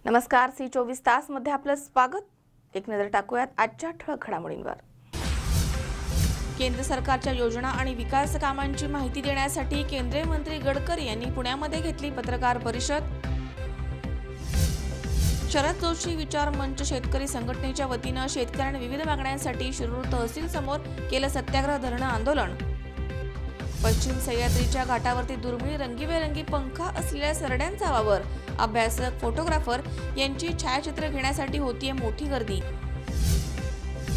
नमस्कार, C24 तास मध्ये आपलं स्वागत। एक नजर टाकूयात आजच्या ठळक घडामोडींवर। केंद्र सरकारच्या योजना आणि विकास कामांची माहिती देण्यासाठी केंद्रीय मंत्री गडकरी यांनी पुण्यामध्ये घेतली पत्रकार परिषद। शरद जोशी विचार मंच शेतकरी संघटनेच्या वतीनं शेतकऱ्यांना विविध मागण्यांसाठी शिरूर तहसील समोर केलं सत्याग्रह धरणं आंदोलन। पश्चिम सह्याद्रीच्या घाटावरती दुर्मिळ रंगीबेरंगी पंखा असलेल्या सरड्यांचा वावर, अभ्यासक फोटोग्राफर यांची छायाचित्र घेण्यासाठी होतीये मोठी गर्दी।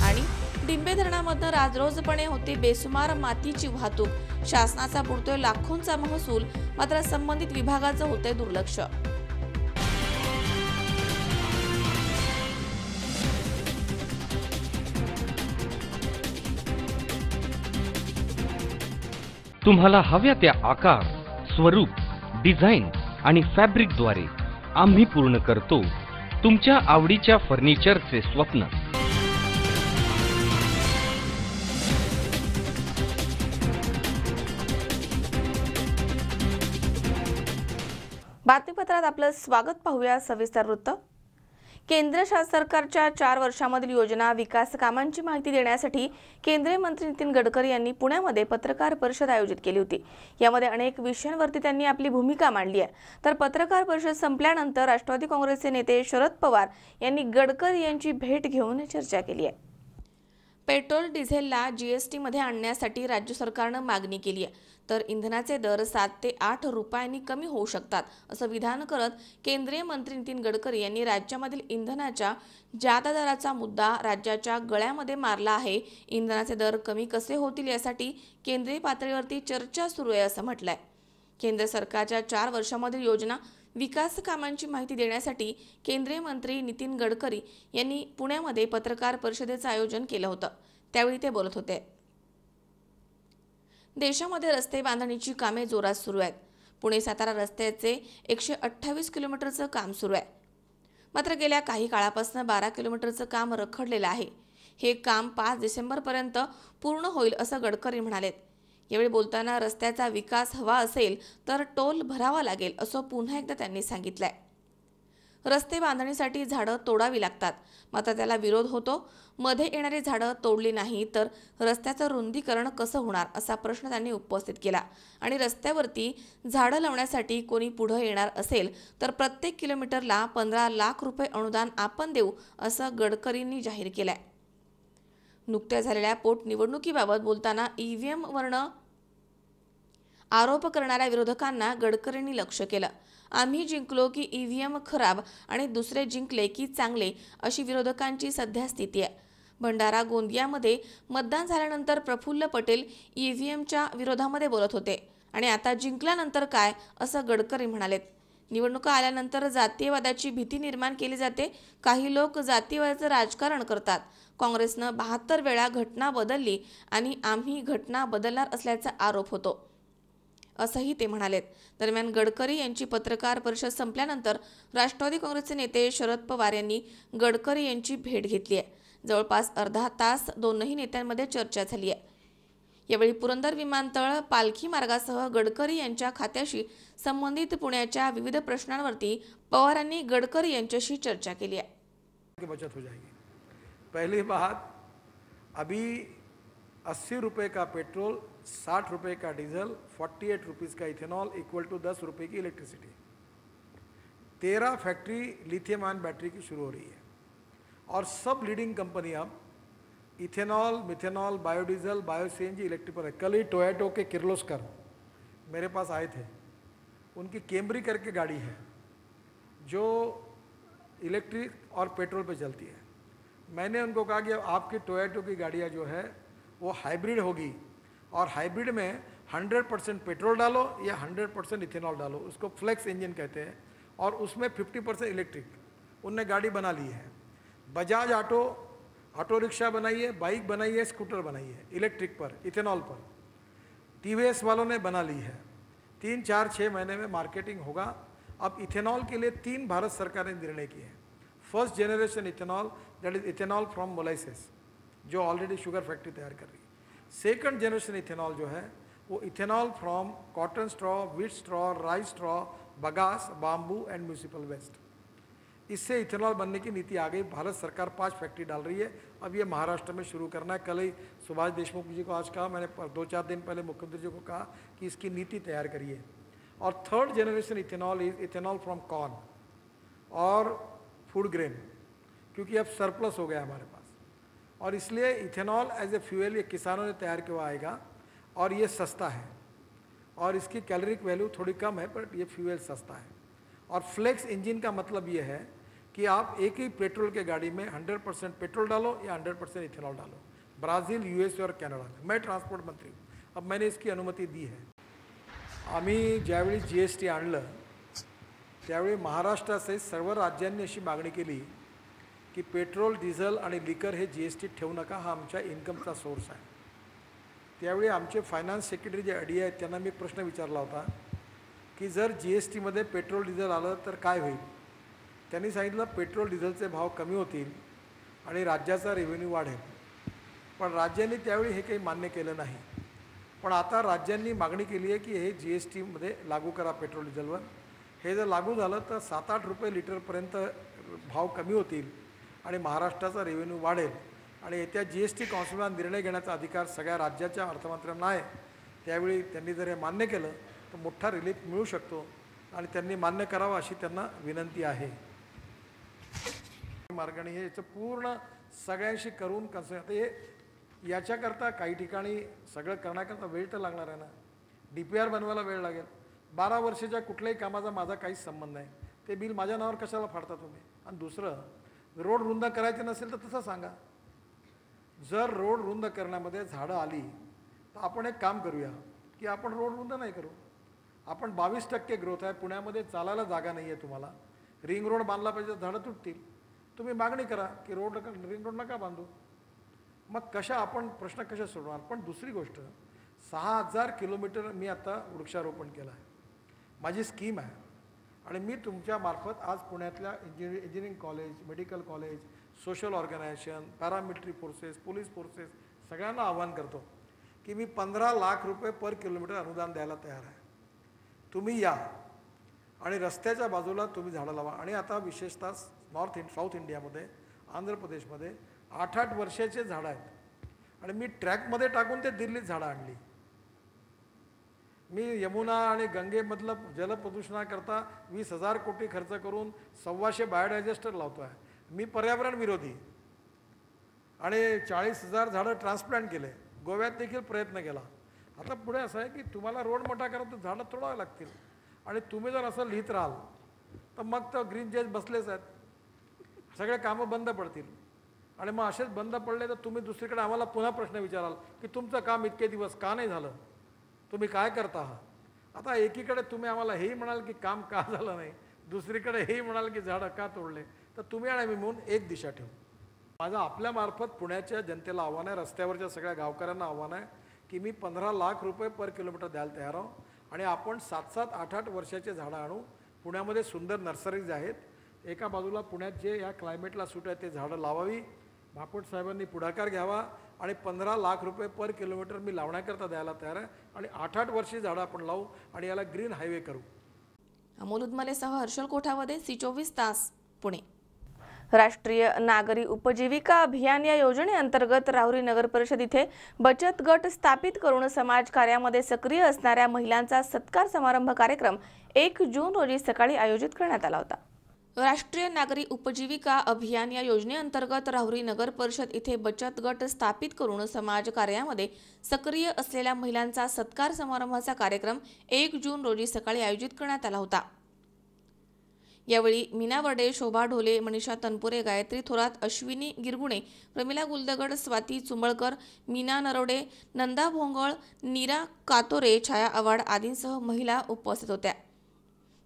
आणि डिंबे धरणामधनं राजरोजपणे होते बेसुमार मातीची वाहतूक, शासनाचा बुडतोय लाखोंचा महसूल, मात्र संबंधित विभागाचं होतंय दुर्लक्ष। तुम्हाला हव्या त्या आकार, स्वरूप, डिझाइन आणि फॅब्रिकद्वारे आम्ही पूर्ण करतो तुमच्या आवडीच्या फर्निचरचे स्वप्न। बातमीपत्रात आपलं स्वागत। पाहूया सविस्तर वृत्त। केंद्र सरकारच्या 4 वर्षांमधील योजना विकास कामांची माहिती देण्यासाठी केंद्रीय मंत्री नितीन गडकरी यांनी पुण्यामध्ये पत्रकार परिषद आयोजित केली होती। यामध्ये अनेक विषयांवरती त्यांनी आपली भूमिका मांडली आहे। तर पत्रकार परिषद संपल्यानंतर राष्ट्रवादी काँग्रेसचे नेते शरद पवार यांनी गडकरी यांची भेट घेऊन चर्चा केली आहे। पेट्रोल डिझेलला जीएसटी मध्ये आणण्यासाठी राज्य सरकारनं मागणी केली आहे, तर इंधनाचे दर 7 ते 8 रुपयांनी कमी होऊ शकतात असं विधान करत केंद्रीय मंत्री नितीन गडकरी यांनी राज्यामधील इंधनाच्या जादा दराचा मुद्दा राज्याच्या गळ्यामध्ये मारला आहे। इंधनाचे दर कमी कसे होतील यासाठी केंद्रीय पातळीवरती चर्चा सुरू आहे असं म्हटलंय। केंद्र सरकारच्या 4 वर्षांमधील योजना विकास कामांची माहिती देण्यासाठी केंद्रीय मंत्री नितीन गडकरी यांनी पुण्यामध्ये पत्रकार परिषदेचं आयोजन केलं होतं। त्यावेळी ते बोलत होते। देशामध्ये रस्ते बांधणीची कामे जोरात सुरू आहेत। पुणे सातारा रस्त्याचे 128 किलोमीटरचं काम सुरू आहे, मात्र गेल्या काही काळापासून 12 किलोमीटरचं काम रखडलेलं आहे। हे काम 5 डिसेंबरपर्यंत पूर्ण होईल असं गडकरी म्हणालेत। यावेळी बोलताना रस्त्याचा विकास हवा असेल तर टोल भरावा लागेल असं पुन्हा एकदा त्यांनी सांगितलंय। रस्ते बांधणीसाठी झाडं तोडावी लागतात, मात्र त्याला विरोध होतो। मध्ये येणारी झाडं तोडली नाही तर रस्त्याचं रुंदीकरण कसं होणार असा प्रश्न त्यांनी उपस्थित केला। आणि रस्त्यावरती झाडं लावण्यासाठी कोणी पुढे येणार असेल तर प्रत्येक किलोमीटरला 15 लाख रुपये अनुदान आपण देऊ असं गडकरींनी जाहीर केलंय। नुकत्याच झालेल्या पोटनिवडणुकीबाबत बोलताना ईव्हीएम वरनं आरोप करणाऱ्या विरोधकांना गडकरींनी लक्ष केलं। आम्ही जिंकलो की ईव्हीएम खराब आणि दुसरे जिंकले की चांगले अशी विरोधकांची सध्या स्थिती आहे। भंडारा गोंदियामध्ये मतदान झाल्यानंतर प्रफुल्ल पटेल ईव्हीएमच्या विरोधामध्ये बोलत होते आणि आता जिंकल्यानंतर काय असं गडकरी म्हणालेत। निवडणुका आल्यानंतर जातीयवादाची भीती निर्माण केली जाते। काही लोक जातीयवादाचं राजकारण करतात। काँग्रेसनं 72 वेळा घटना बदलली आणि आम्ही घटना बदलणार असल्याचा आरोप होतो असंही ते म्हणालेत। दरम्यान गडकरी यांची पत्रकार परिषद संपल्यानंतर राष्ट्रवादी काँग्रेसचे नेते शरद पवार यांनी गडकरी यांची भेट घेतली आहे। जवळपास अर्धा तास दोनही नेत्यांमध्ये चर्चा झाली आहे। यावेळी पुरंदर विमानतळ पालखी मार्गासह गडकरी यांच्या खात्याशी संबंधित पुण्याच्या विविध प्रश्नांवरती पवारांनी गडकरी यांच्याशी चर्चा केली आहे। बचत हो जाएगी। पहली बात, अभी 80 रुपए का पेट्रोल, 60 रुपए का डीजल, 48 रुपीज़ का इथेनॉल इक्वल टू 10 रुपए की electricity. 13 factory lithium ion battery की शुरू हो रही है और सब लीडिंग कंपनी अब ethanol, methanol, biodiesel, bio CNG, electric पर है। कल ही टोयोटो के किर्लोस्कर मेरे पास आए थे। उनकी कैमरी करके गाड़ी है जो इलेक्ट्रिक और पेट्रोल पे चलती है। मैंने उनको कहा कि आपकी टोयोटो की गाड़ियाँ जो है वो हाइब्रिड होगी और हाइब्रिड में 100% पेट्रोल डालो या 100% इथेनॉल डालो, उसको फ्लेक्स इंजन कहते हैं, और उसमें 50% इलेक्ट्रिक उनने गाड़ी बना ली है। बजाज ऑटो रिक्शा बनाई है, बाइक बनाई है, स्कूटर बनाई है इलेक्ट्रिक पर, इथेनॉल पर। टीवीएस वालों ने बना ली है। 3, 4, 6 महीने में मार्केटिंग होगा। अब इथेनॉल के लिए 3 भारत सरकार ने निर्णय किए हैं। First generation ethanol, that is ethanol from molasses, जो ऑलरेडी शुगर फैक्ट्री तैयार कर रही है। सेकंड जनरेशन इथेनॉल जो है वो ethanol from cotton straw, wheat straw, rice straw, bagasse, bamboo and municipal waste. इससे इथेनॉल बनने की नीति आ गई। भारत सरकार 5 फैक्ट्री डाल रही है। अब ये महाराष्ट्र में शुरू करना है। कल ही सुभाष देशमुख जी को आज कहा, मैंने 2-4 दिन पहले मुख्यमंत्री जी को कहा कि इसकी नीति तैयार करिए। और 3rd generation ethanol is ethanol from corn और फूड ग्रेन, क्योंकि अब सरप्लस हो गया हमारे पास, और इसलिए इथेनॉल एज ए फ्यूल ये किसानों ने तैयार किया आएगा और ये सस्ता है और इसकी कैलोरिक वैल्यू थोड़ी कम है, पर ये फ्यूल सस्ता है। और फ्लेक्स इंजन का मतलब ये है कि आप एक ही पेट्रोल के गाड़ी में 100% पेट्रोल डालो या 100% इथेनॉल डालो। ब्राज़ील, यूएसए और कॅनडा में, मैं ट्रान्सपोर्ट मंत्री हूँ, अब मैंने इसकी अनुमती दी है। आम्ही ज्यावेळी GST आणलं त्यावेळी महाराष्ट्रासहित सर्व राज्यांनी अशी मागणी केली की पेट्रोल, डिझेल आणि लिकर हे GST ठेवू नका, हा आमच्या इन्कमचा सोर्स आहे। त्यावेळी आमचे फायनान्स सेक्रेटरी जे अडी आहेत त्यांना मी प्रश्न विचारला होता की जर GSTमध्ये पेट्रोल डिझेल आलं तर काय होईल। त्यांनी सांगितलं पेट्रोल डिझेलचे भाव कमी होतील आणि राज्याचा रेव्हेन्यू वाढेल, पण राज्यांनी त्यावेळी हे काही मान्य केलं नाही। पण आता राज्यांनी मागणी केली आहे की हे GSTमध्ये लागू करा पेट्रोल डिझेलवर। हे जर लागू झालं तर 7-8 रुपये लिटरपर्यंत भाव कमी होतील आणि महाराष्ट्राचा रेव्हेन्यू वाढेल आणि येत्या GST काउन्सिलला निर्णय घेण्याचा अधिकार सगळ्या राज्याच्या अर्थमंत्र्यांना आहे। त्यावेळी त्यांनी जर हे मान्य केलं तर मोठा रिलीफ मिळू शकतो आणि त्यांनी मान्य करावं अशी त्यांना विनंती आहे। मार्गाने हे याचं पूर्ण सगळ्यांशी करून कसं आता हे याच्याकरता काही ठिकाणी सगळं करण्याकरता वेळ तर लागणार आहे ना। DPR बनवायला वेळ लागेल। 12 वर्षाच्या कुठल्याही कामाचा माझा काहीच संबंध नाही, ते बिल माझ्या नावावर कशाला फाडता तुम्ही। आणि दुसरं, रोड रुंद करायचे नसेल तर तसं सांगा। जर रोड रुंद करण्यामध्ये झाडं आली तर आपण एक काम करूया की आपण रोड रुंद नाही करू। आपण 22% ग्रोथ आहे, पुण्यामध्ये चालायला जागा नाही आहे, तुम्हाला रिंग रोड बांधला पाहिजे, झाडं तुटतील, तुम्ही मागणी करा की रिंग रोड नका बांधू। मग कशा आपण प्रश्न कशा सोडवणार। पण दुसरी गोष्ट, 6000 किलोमीटर मी आता वृक्षारोपण केलं आहे, माझी स्कीम आहे। आणि मी तुमच्या मार्फत आज पुण्यातल्या engineering college, medical college, social organisation, paramilitary forces, police forces सगळ्यांना आवाहन करतो की मी 15 लाख रुपये पर किलोमीटर अनुदान द्यायला तयार आहे। तुम्ही या आणि रस्त्याच्या बाजूला तुम्ही झाडं लावा। आणि आता विशेषतः साऊथ इंडियामध्ये, आंध्र प्रदेशमध्ये 8-8 वर्षाचे झाडं आहेत आणि मी ट्रॅकमध्ये टाकून ते दिल्लीत झाडं आणली। मी यमुना आणि गंगेमधलं जलप्रदूषणाकरता 20,000 कोटी खर्च करून 125 बायोडायजेस्टर लावतो आहे। मी पर्यावरण विरोधी आणि 40,000 झाडं ट्रान्सप्लांट केले, गोव्यात देखील प्रयत्न केला। आता पुढे असं आहे की तुम्हाला रोड मोठा करा तर झाडं तोडावे लागतील आणि तुम्ही जर असं लिहित राहाल तर मग तर ग्रीन जेज बसलेच आहेत, सगळे कामं बंद पडतील। आणि मग असेच बंद पडले तर तुम्ही दुसरीकडे आम्हाला पुन्हा प्रश्न विचाराल की तुमचं काम इतके दिवस का नाही झालं, तुम्ही काय करता आहात। आता एकीकडे तुम्ही आम्हाला हेही म्हणाल की काम का झालं नाही, दुसरीकडे हेही म्हणाल की झाडं का तोडले, तर तुम्ही आणि मी म्हणून एक दिशा ठेवू। माझं आपल्यामार्फत पुण्याच्या जनतेला आव्हान आहे, रस्त्यावरच्या सगळ्या गावकऱ्यांना आव्हान आहे की मी 15 लाख रुपये पर किलोमीटर द्यायला तयार आहो आणि आपण 7-7, 8-8 वर्षाचे झाडं आणू। पुण्यामध्ये सुंदर नर्सरीज आहेत, एका बाजूला पुण्यात जे या क्लायमेटला सूट आहे ते झाडं लावावी। महापौर साहेबांनी पुढाकार घ्यावा आणि 15 लाख रुपये पर किलोमीटर मी लावण्याकरता द्यायला तयार आहे आणि 8-8 वर्षी झाडं आपण लावू आणि याला ग्रीन हायवे करू। अमोल उदमलेसह हर्षल कोठावदे, C24 तास, पुणे। राष्ट्रीय नागरी उपजीविका अभियान या योजनेअंतर्गत राहुरी नगर परिषद इथे बचत गट स्थापित करून समाजकार्यामध्ये सक्रिय असणाऱ्या महिलांचा सत्कार समारंभ कार्यक्रम 1 जून रोजी सकाळी आयोजित करण्यात आला होता। राष्ट्रीय नागरी उपजीविका अभियान या योजनेअंतर्गत राहुरी नगर परिषद इथे बचत गट स्थापित करून समाजकार्यामध्ये सक्रिय असलेल्या महिलांचा सत्कार समारंभाचा कार्यक्रम 1 जून रोजी सकाळी आयोजित करण्यात आला होता। यावेळी मीना वर्डे, शोभा ढोले, मनीषा तनपुरे, गायत्री थोरात, अश्विनी गिरगुणे, प्रमिला गुलदगड, स्वाती चुंबळकर, मीना नरोडे, नंदा भोंगळ, नीरा कातोरे, छाया आव्हाड आदींसह महिला उपस्थित होत्या।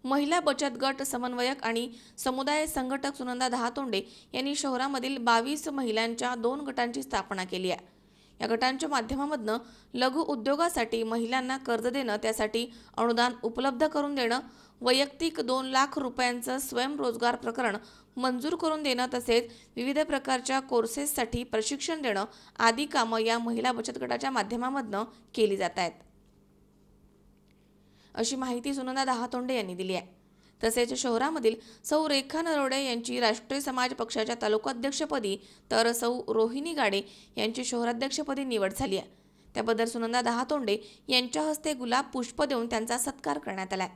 महिला बचत गट समन्वयक आणि समुदाय संघटक सुनंदा दहातोंडे यांनी शहरामधील 22 महिलांच्या 2 गटांची स्थापना केली आहे। या गटांच्या माध्यमामधून लघु उद्योगासाठी महिलांना कर्ज देणं, त्यासाठी अनुदान उपलब्ध करून देणं, वैयक्तिक 2 लाख रुपयांचं स्वयंरोजगार प्रकरण मंजूर करून देणं, तसेच विविध प्रकारच्या कोर्सेससाठी प्रशिक्षण देणं आदी कामं या महिला बचत गटाच्या माध्यमामधून केली जात आहेत, अशी माहिती सुनंदा दहातोंडे यांनी दिली आहे। तसेच शहरामधील सौ रेखा नरवडे यांची राष्ट्रीय समाज पक्षाच्या तालुकाध्यक्षपदी तर सौ रोहिणी गाडे यांची शहराध्यक्षपदी निवड झाली आहे। त्याबद्दल सुनंदा दहातोंडे यांच्या हस्ते गुलाब पुष्प देऊन त्यांचा सत्कार करण्यात आला।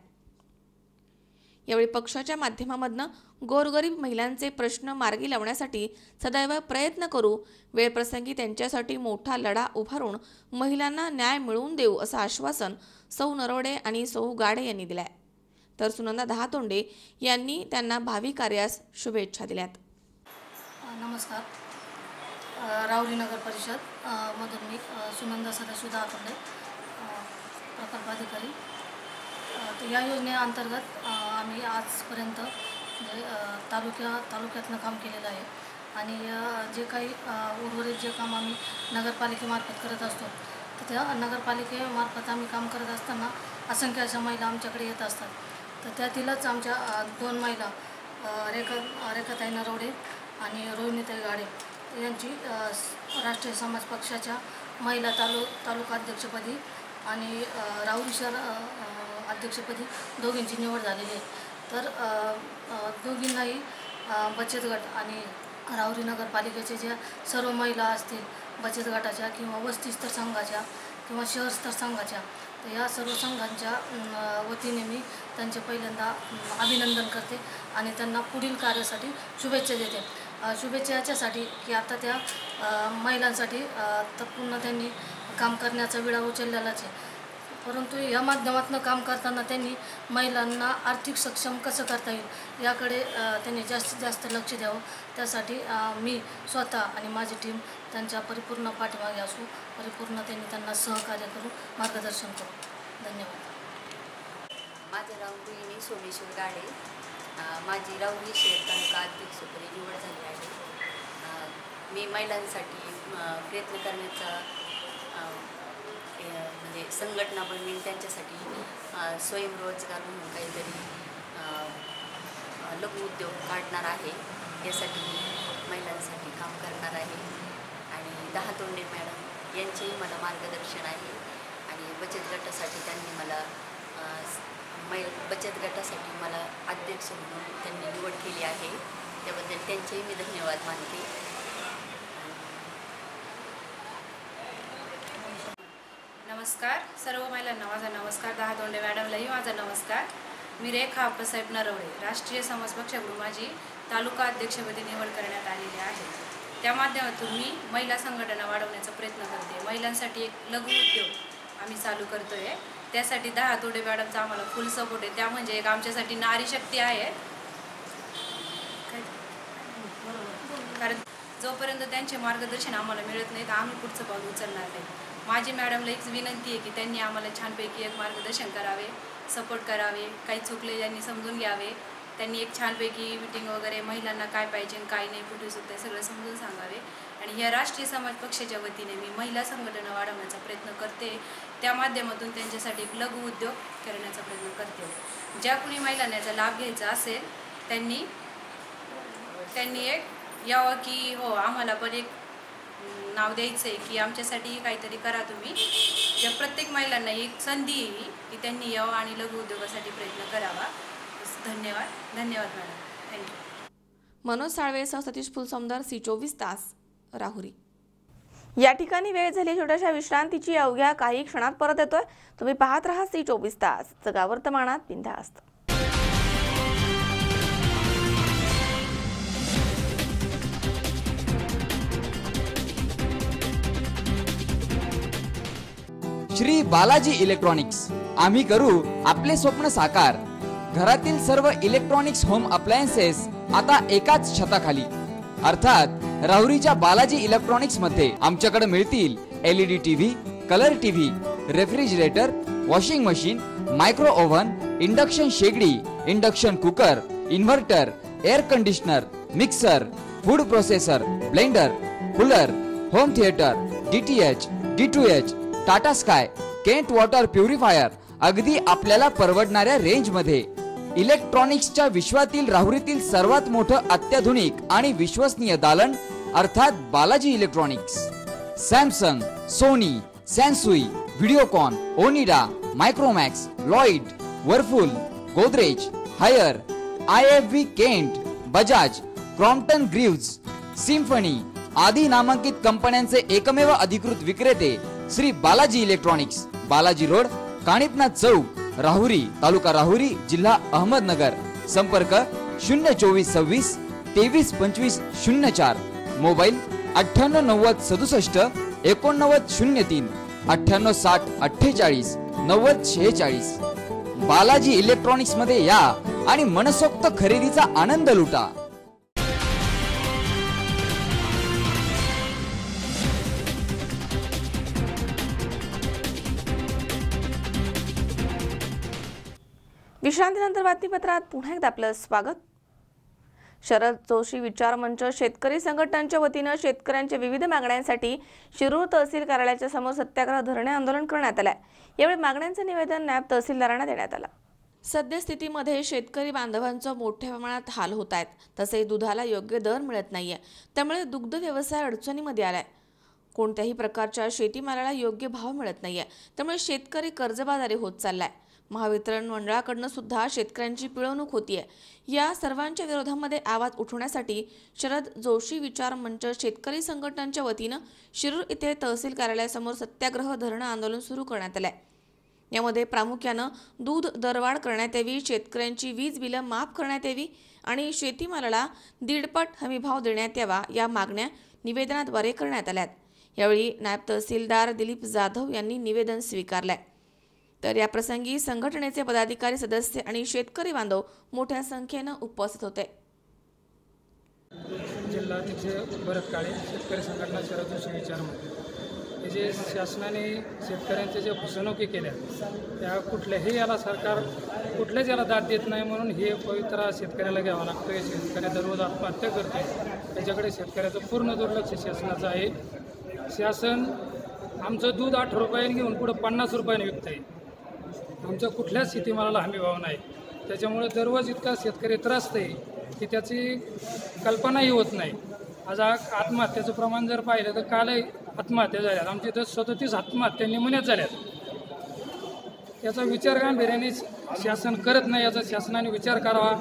यावेळी पक्षाच्या माध्यमामधून गोरगरीब महिलांचे प्रश्न मार्गी लावण्यासाठी सदैव प्रयत्न करू, वेळप्रसंगी त्यांच्यासाठी मोठा लढा उभारून महिलांना न्याय मिळवून देऊ असं आश्वासन सौ नरवडे आणि सौ गाडे यांनी दिलं आहे। तर सुनंदा दहातोंडे यांनी त्यांना भावी कार्यास शुभेच्छा दिल्यात। नमस्कार, राहुरी नगर परिषद मधून मी सुनंदा सदाशिव दहातोंडे, प्रकल्प अधिकारी। तर या योजनेअंतर्गत आम्ही आजपर्यंत म्हणजे तालुक्यातनं काम केलेलं आहे आणि जे काही उर्वरित जे काम आम्ही नगरपालिकेमार्फत करत असतो, तर त्या नगरपालिकेमार्फत आम्ही काम करत असताना असंख्य अशा महिला आमच्याकडे येत असतात। तर त्यातीलच आमच्या 2 महिला रेखाताई नरवडे आणि रोहिणीताई गाडे यांची राष्ट्रीय समाज पक्षाच्या महिला तालुका अध्यक्षपदी आणि राहुरी शहर अध्यक्षपदी दोघींची निवड झालेली आहे। तर दोघींनाही बचत गट आणि राहुरी नगरपालिकेचे ज्या सर्व महिला असतील बचत गटाच्या किंवा वस्ती स्तर संघाच्या किंवा शहर स्तर संघाच्या, तर या सर्व संघांच्या वतीने मी त्यांचे पहिल्यांदा अभिनंदन करते आणि त्यांना पुढील कार्यासाठी शुभेच्छा देते। शुभेच्छा याच्यासाठी की आता त्या महिलांसाठी पुन्हा त्यांनी काम करण्याचा विडा उचललेलाच आहे, परंतु या माध्यमातून काम करताना त्यांनी महिलांना आर्थिक सक्षम कसं करता येईल याकडे त्यांनी जास्तीत जास्त लक्ष द्यावं। त्यासाठी मी स्वतः आणि माझी टीम त्यांच्या परिपूर्ण पाठीमागे असू, परिपूर्ण त्यांना सहकार्य करू, मार्गदर्शन करू। धन्यवाद। माझं नाव रोहिणी सोमेश्वर गाडे, माझी राहुरी शहर तालुका अध्यक्षपदी निवड झाली आहे। मी महिलांसाठी प्रयत्न करण्याचा म्हणजे संघटना बनवीन, त्यांच्यासाठी स्वयंरोजगार म्हणून काहीतरी लघु उद्योग काढणार आहे, यासाठी महिलांसाठी काम करणार आहे। आणि दहातोंडे मॅडम यांचेही मला मार्गदर्शन आहे आणि बचत गटासाठी त्यांनी मला बचत गटासाठी मला अध्यक्ष म्हणून त्यांनी निवड केली आहे, त्याबद्दल त्यांचेही मी धन्यवाद मानते। नमस्कार सर्व महिलांना माझा नमस्कार, दहातोंडे मॅडमलाही माझा नमस्कार। मी रेखा आप्पासाहेब नरवडे, राष्ट्रीय समाज पक्षाकडून माझी तालुका अध्यक्षपदी निवड करण्यात आलेली आहे। त्या माध्यमातून मी महिला संघटना वाढवण्याचा प्रयत्न करते। महिलांसाठी एक लघु उद्योग आम्ही चालू करतोय, त्यासाठी दहातोंडे मॅडमचा आम्हाला फुल सपोर्ट आहे। त्या म्हणजे एक आमच्यासाठी नारी शक्ती आहे, कारण जोपर्यंत त्यांचे मार्गदर्शन आम्हाला मिळत नाही तर आम्ही पुढचं पाऊल उचलणार नाही। माझी मॅडमला एक विनंती आहे की त्यांनी आम्हाला छानपैकी एक मार्गदर्शन करावे, सपोर्ट करावे, काही चुकले त्यांनी समजून घ्यावे, त्यांनी एक छानपैकी मीटिंग वगैरे महिलांना काय पाहिजे काय नाही कुठे सुद्धा सगळं समजून सांगावे। आणि या राष्ट्रीय समाज पक्षाच्या वतीने मी महिला संघटना वाढवण्याचा प्रयत्न करते, त्या माध्यमातून त्यांच्यासाठी एक लघु उद्योग करण्याचा प्रयत्न करते। ज्या कोणी महिलांना याचा लाभ घ्यायचा असेल त्यांनी एक यावं की हो आम्हाला पण एक नाव द्यायचं आहे की आमच्यासाठी काहीतरी करा तुम्ही। ज्या प्रत्येक महिलांना एक संधी येईल की त्यांनी यावं आणि लघु उद्योगासाठी प्रयत्न करावा। धन्यवाद मॅडम, थँक्यू। मनोज साळवे सह सतीश फुलसौंदर, C24 तास, राहुरी। या ठिकाणी वेळ झाली छोट्याशा विश्रांतीची, अवघ्या काही क्षणात परत येतोय। तुम्ही पाहत राहा C24 तास, जगा वर्तमानात बिनधास्त। श्री बालाजी इलेक्ट्रॉनिक्स, आम्ही करू आपले स्वप्न साकार। घरातील सर्व इलेक्ट्रॉनिक्स होम अप्लायन्सेस आता एकाच छताखाली, अर्थात राहुरीच्या बालाजी इलेक्ट्रॉनिक्स मध्ये आमच्याकडे मिळतील LED TV, colour TV, refrigerator, washing machine, micro oven, induction शेगडी, induction cooker, inverter, air conditioner, mixer, food processor, blender, cooler, home theatre, DTH, D2H, Tata Sky, Kent water purifier, अगदी आपल्याला परवडणाऱ्या रेंज मध्ये। इलेक्ट्रॉनिक्सच्या विश्वातील राहुरीतील सर्वात मोठं अत्याधुनिक आणि विश्वसनीय दालन अर्थात Balaji electronics. Samsung, Sony, Sansui, Videocon, Onida, Micromax, Lloyd, Whirlpool, Godrej, Haier, IFV Kent, Bajaj, Crompton Greaves, Symphony आदी नामांकित कंपन्यांचे एकमेव अधिकृत विक्रेते श्री बालाजी इलेक्ट्रॉनिक्स, बालाजी रोड, काणिपनाथ चौक, राहुरी, तालुका राहुरी, जिल्हा अहमदनगर. संपर्क 02426 232504. मोबाईल 989067 8903 9860 48 9046. बालाजी इलेक्ट्रॉनिक्स मध्ये या आणि मनसोक्त खरेदीचा आनंद लुटा. विश्रांतीनंतर बातमीपत्रात पुन्हा एकदा आपलं स्वागत. शरद जोशी विचार मंच शेतकरी संघटनांच्या वतीनं शेतकऱ्यांच्या विविध मागण्यांसाठी शिरूर तहसील कार्यालयाच्या समोर सत्याग्रह धरणे आंदोलन करण्यात आलं. यावेळी मागण्यांचं निवेदन नायब तहसीलदारांना देण्यात आलं. सद्यस्थितीमध्ये शेतकरी बांधवांचा मोठ्या प्रमाणात हाल होत आहेत. तसेच दुधाला योग्य दर मिळत नाहीये. त्यामुळे दुग्ध व्यवसाय अडचणीमध्ये आलाय. कोणत्याही प्रकारच्या शेतीमालाला योग्य भाव मिळत नाहीये. त्यामुळे शेतकरी कर्जबाजारी होत चाललाय. महावितरण मंडळाकडून सुद्धा शेतकऱ्यांची पिळवणूक होतीये. या सर्वांच्या विरोधामध्ये आवाज उठवण्यासाठी शरद जोशी विचार मंच शेतकरी संघटनांच्या वतीनं शिरूर येथे तहसील कार्यालयासमोर सत्याग्रह धरणं आंदोलन सुरू करण्यात आलंय. यामध्ये प्रामुख्यानं दूध दरवाढ करण्यात यावी, शेतकऱ्यांची वीज बिलं माफ करण्यात यावी आणि शेतीमालाला 1.5 हमीभाव देण्यात यावा या मागण्या निवेदनाद्वारे करण्यात आल्यात. यावेळी नायब तहसीलदार दिलीप जाधव यांनी निवेदन स्वीकारलंय. तर या प्रसंगी संघटनेचे पदाधिकारी, सदस्य आणि शेतकरी बांधव मोठ्या संख्येनं उपस्थित होते. जिल्हाध्यक्ष भरत काळे, शेतकरी संघटना शरद जोशी विचार मंच. हे जे शासनाने शेतकऱ्यांच्या ज्या फसवणुकी केल्या त्या कुठल्याही याला सरकार कुठल्याच याला दाद देत नाही. म्हणून हे पवित्रा शेतकऱ्याला घ्यावा लागतो. हे शेतकऱ्या दररोज आत्महत्या करते. त्याच्याकडे शेतकऱ्याचं पूर्ण दुर्लक्ष शासनाचं आहे. शासन आमचं दूध 8 रुपयाने घेऊन पुढं 50 रुपयाने विकत आहे. आमच्या कुठल्याच शेतीमालाला हमी भाव नाही. त्याच्यामुळे दररोज इतका शेतकरी त्रासत आहे की त्याची कल्पनाही होत नाही. आज आत्महत्याचं प्रमाण जर पाहिलं तर कालही आत्महत्या झाल्यात. आमच्या इथं 37 आत्महत्या निमून्यात झाल्यात. याचा विचार गांभीर्याने शासन करत नाही. याचा शासनाने विचार करावा.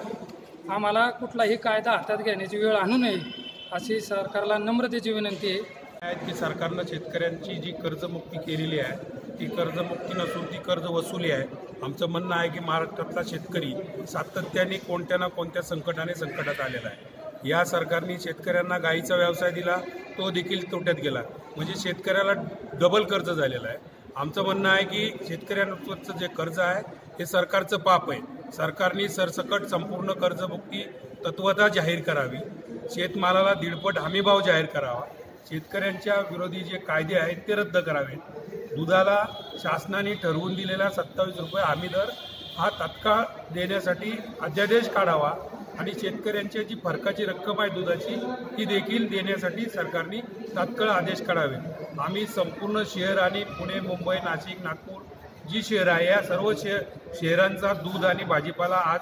आम्हाला कुठलाही कायदा हातात घेण्याची वेळ आणू नये अशी सरकारला नम्रतेची विनंती आहे. की सरकारनं शेतकऱ्यांची जी कर्जमुक्ती केलेली आहे ती कर्जमुक्ती नसून ती कर्ज वसुली आहे. आमचं म्हणणं आहे की महाराष्ट्रातला शेतकरी सातत्याने कोणत्या ना कोणत्या संकटात आलेला आहे. या सरकारने शेतकऱ्यांना गाईचा व्यवसाय दिला, तो देखील तोट्यात गेला. म्हणजे शेतकऱ्याला डबल कर्ज झालेलं आहे. आमचं म्हणणं आहे की शेतकऱ्यांवरचं जे कर्ज आहे हे सरकारचं पाप आहे. सरकारने सरसकट संपूर्ण कर्जमुक्ती तत्वतः जाहीर करावी. शेतमालाला 1.5 हमीभाव जाहीर करावा. शेतकऱ्यांच्या विरोधी जे कायदे आहेत ते रद्द करावेत. दुधाला शासनाने ठरवून दिलेला 27 रुपये हमी दर हा तात्काळ देण्यासाठी अध्यादेश काढावा आणि शेतकऱ्यांची जी फरकाची रक्कम आहे दुधाची ती देखील देण्यासाठी सरकारने तात्काळ आदेश काढावे. आम्ही संपूर्ण शहर आणि पुणे, मुंबई, नाशिक, नागपूर जी शहरं आहे या सर्व शहरांचा दूध आणि भाजीपाला आज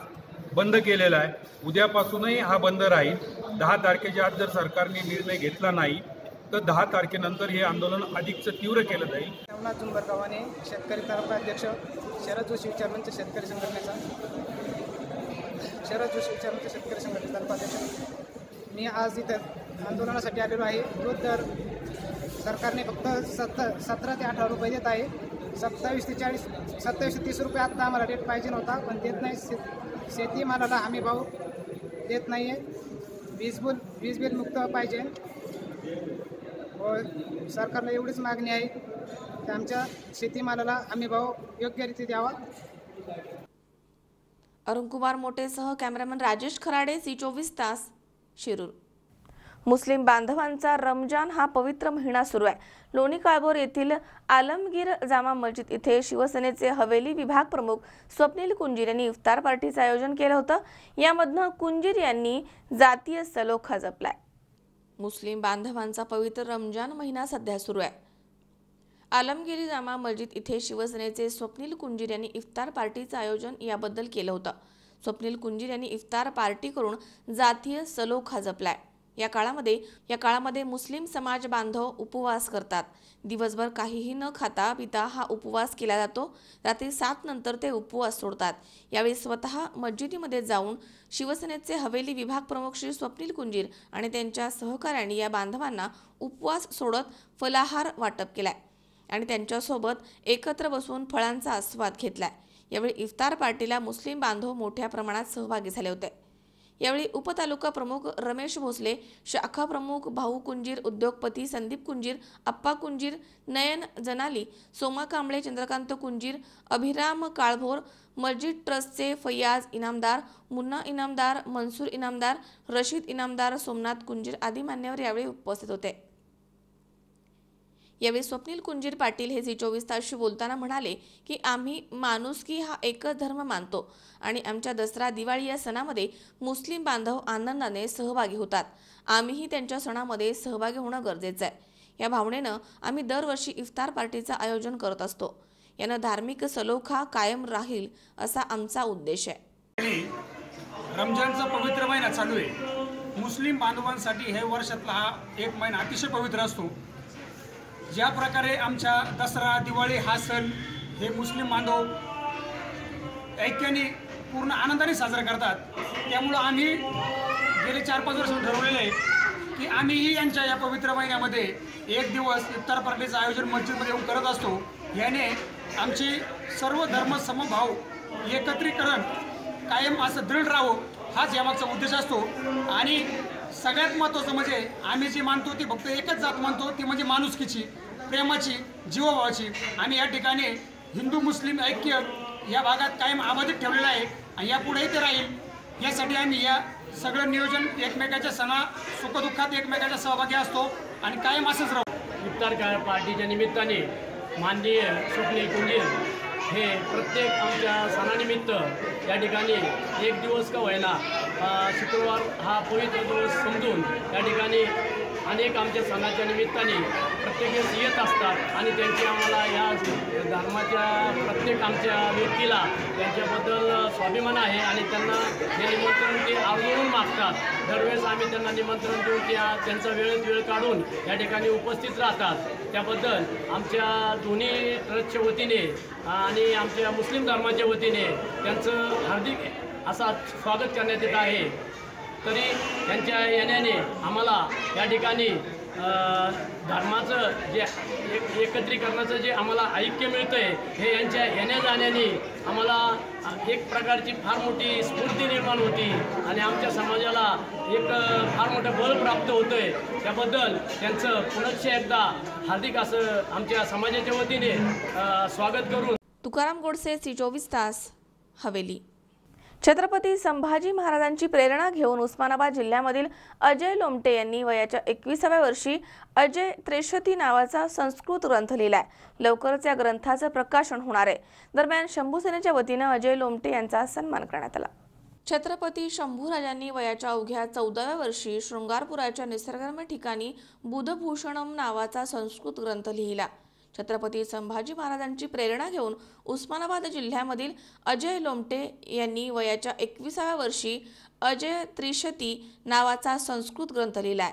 बंद केलेला आहे. उद्यापासूनही हा बंद राहील. 10 तारखेच्या आत जर सरकारने निर्णय घेतला नाही तर 10 तारखेनंतर हे आंदोलन अधिकच तीव्र केलं जाईल. नवनाथ जुंबरगावाने शेतकरी तालुकाध्यक्ष शरद जोशी विचार मंच शेतकरी संघटनेचा शेतकरी संघटनेचा तालुकाध्यक्ष मी आज इथं आंदोलनासाठी आलेलो आहे. दूध दर सरकारने फक्त 17 ते 18 रुपये देत आहे. 27 ते 30 रुपये आत्ता आम्हाला रेट पाहिजे नव्हता पण देत नाही. शेतीमालाला हमी भाव देत नाही आहे. वीज बिल मुक्त पाहिजे. व सरकारला एवढीच मागणी आहे की आमच्या शेतीमालाला हमी भाव योग्यरीत्या द्यावा. अरुण कुमार मोटेसह कॅमेरामन राजेश खराडे, C24 तास, शिरूर. मुस्लिम बांधवांचा रमजान हा पवित्र महिना सुरू आहे. लोणी काळभोर येथील आलमगीर जामा मस्जिद इथे शिवसेनेचे हवेली विभाग प्रमुख स्वप्नील कुंजीर यांनी इफ्तार पार्टीचं आयोजन केलं होतं. यामधनं कुंजीर यांनी जातीय सलोखा जपलाय. मुस्लिम बांधवांचा पवित्र रमजान महिना सध्या सुरू आहे. आलमगिरी जामा मस्जिद इथे शिवसेनेचे स्वप्नील कुंजीर यांनी इफ्तार पार्टीचं आयोजन याबद्दल केलं होतं. स्वप्नील कुंजीर यांनी इफ्तार पार्टी करून जातीय सलोखा जपलाय. या काळामध्ये मुस्लिम समाज बांधव उपवास करतात। दिवसभर काहीही न खाता पिता हा उपवास केला जातो। रात्री 7 नंतर ते उपवास सोडतात। यावेळी स्वतः मस्जिदीमध्ये जाऊन शिवसेनेचे हवेली विभाग प्रमुख श्री स्वप्नील कुंजीर आणि त्यांच्या सहकाऱ्यांनी या बांधवांना उपवास सोडत फलाहार वाटप केलाय आणि त्यांच्यासोबत एकत्र बसून फळांचा आस्वाद घेतलाय। यावेळी इफ्तार पार्टीला मुस्लिम बांधव मोठ्या प्रमाणात सहभागी झाले होते। यावेळी उपतालुका प्रमुख रमेश भोसले, शाखा प्रमुख भाऊ कुंजीर, उद्योगपती संदीप कुंजीर, अप्पा कुंजीर, नयन जनाली, सोमा कांबळे, चंद्रकांत कुंजीर, अभिराम काळभोर, मस्जिद ट्रस्टचे फैयाज इनामदार, मुन्ना इनामदार, मनसूर इनामदार, रशीद इनामदार, सोमनाथ कुंजीर आदी मान्यवर यावेळी उपस्थित होते। यावेळी स्वप्नील कुंजीर पाटील हे झी24 तासशी बोलताना म्हणाले की आम्ही माणुसकी हा एकच धर्म मानतो आणि आमच्या दसरा दिवाळी या सणामध्ये मुस्लिम बांधव आनंदाने सहभागी होतात। आम्हीही त्यांच्या सणामध्ये सहभागी होणं गरजेचं आहे। या भावनेनं आम्ही दरवर्षी इफ्तार पार्टीचं आयोजन करत असतो। यानं धार्मिक सलोखा कायम राहील असा आमचा उद्देश आहे। रमजानचा पवित्र महिना चालू आहे। मुस्लिम बांधवांसाठी हे वर्षातला हा एक महिना अतिशय पवित्र असतो। ज्या प्रकारे आमच्या दसरा दिवाळी हा सण हे मुस्लिम बांधव ऐक्याने पूर्ण आनंदाने साजरा करतात, त्यामुळं आम्ही गेले 4-5 वर्ष ठरवलेलं आहे की आम्हीही यांच्या या पवित्र महिन्यामध्ये एक दिवस इफ्तार पार्टीचं आयोजन मस्जिदमध्ये येऊन करत असतो। याने आमचे सर्व धर्म समभाव एकत्रीकरण कायम असं दृढ राहावं हाच यामागचा उद्देश असतो। आणि सगळ्यात महत्त्वाचं म्हणजे आम्ही जी मानतो ती फक्त एकच जात मानतो, ती म्हणजे माणुसकीची, प्रेमाची, जीवभावाची। आम्ही या ठिकाणी हिंदू मुस्लिम ऐक्य या भागात कायम अबाधित ठेवलेलं आहे आणि यापुढेही ते राहील। यासाठी आम्ही या सगळं नियोजन एकमेकाच्या सणा सुखदुःखात एकमेकाच्या सहभागी असतो आणि कायम असंच राहू। इफ्तार पार्टीच्या निमित्ताने माननीय स्वप्नील कुंजीर हे प्रत्येक आमच्या सणानिमित्त या ठिकाणी एक दिवस का होईना शुक्रवार हा पवित्र दिवस समजून या ठिकाणी अनेक आमच्या सणाच्या निमित्ताने प्रत्येक वेळेस येत असतात आणि त्यांची आम्हाला या धर्माच्या प्रत्येक आमच्या व्यक्तीला त्यांच्याबद्दल स्वाभिमान आहे आणि त्यांना हे निमंत्रण ते आवर्जून मागतात। दरवेळेस आम्ही त्यांना निमंत्रण देऊन त्यांचा वेळ काढून या ठिकाणी उपस्थित राहतात। त्याबद्दल आमच्या दोन्ही ट्रस्टच्या वतीने आणि आमच्या मुस्लिम धर्माच्या वतीने त्यांचं हार्दिक असा स्वागत करण्यात येत आहे। तरी त्यांच्या येण्याने आम्हाला या ठिकाणी धर्माचं जे एकत्रीकरणाचं जे आम्हाला ऐक्य मिळतं आहे हे यांच्या येण्या जाण्याने आम्हाला एक प्रकारची फार मोठी स्फूर्ती निर्माण होती आणि आमच्या समाजाला एक फार मोठं बळ प्राप्त होतं आहे। त्याबद्दल त्यांचं पुनश्च एकदा हार्दिक असं आमच्या समाजाच्या वतीने स्वागत करून तुकाराम गोडसे, झी24 तास, हवेली। छत्रपती संभाजी महाराजांची प्रेरणा घेऊन उस्मानाबाद जिल्ह्यामधील अजय लोमटे यांनी वयाच्या 21व्या वर्षी अजय त्रेशती नावाचा संस्कृत ग्रंथ लिहिलाय। लवकरच या ग्रंथाचं प्रकाशन होणार आहे। दरम्यान शंभूसेनेच्या वतीनं अजय लोमटे यांचा सन्मान करण्यात आला। छत्रपती शंभूराजांनी वयाच्या अवघ्या 14व्या वर्षी शृंगारपुराच्या निसर्गरम्य ठिकाणी बुधभूषणम नावाचा संस्कृत ग्रंथ लिहिला। छत्रपती संभाजी महाराजांची प्रेरणा घेऊन उस्मानाबाद जिल्ह्यामधील अजय लोमटे यांनी वयाच्या 21व्या वर्षी अजय त्रिशती नावाचा संस्कृत ग्रंथ लिहिलाय।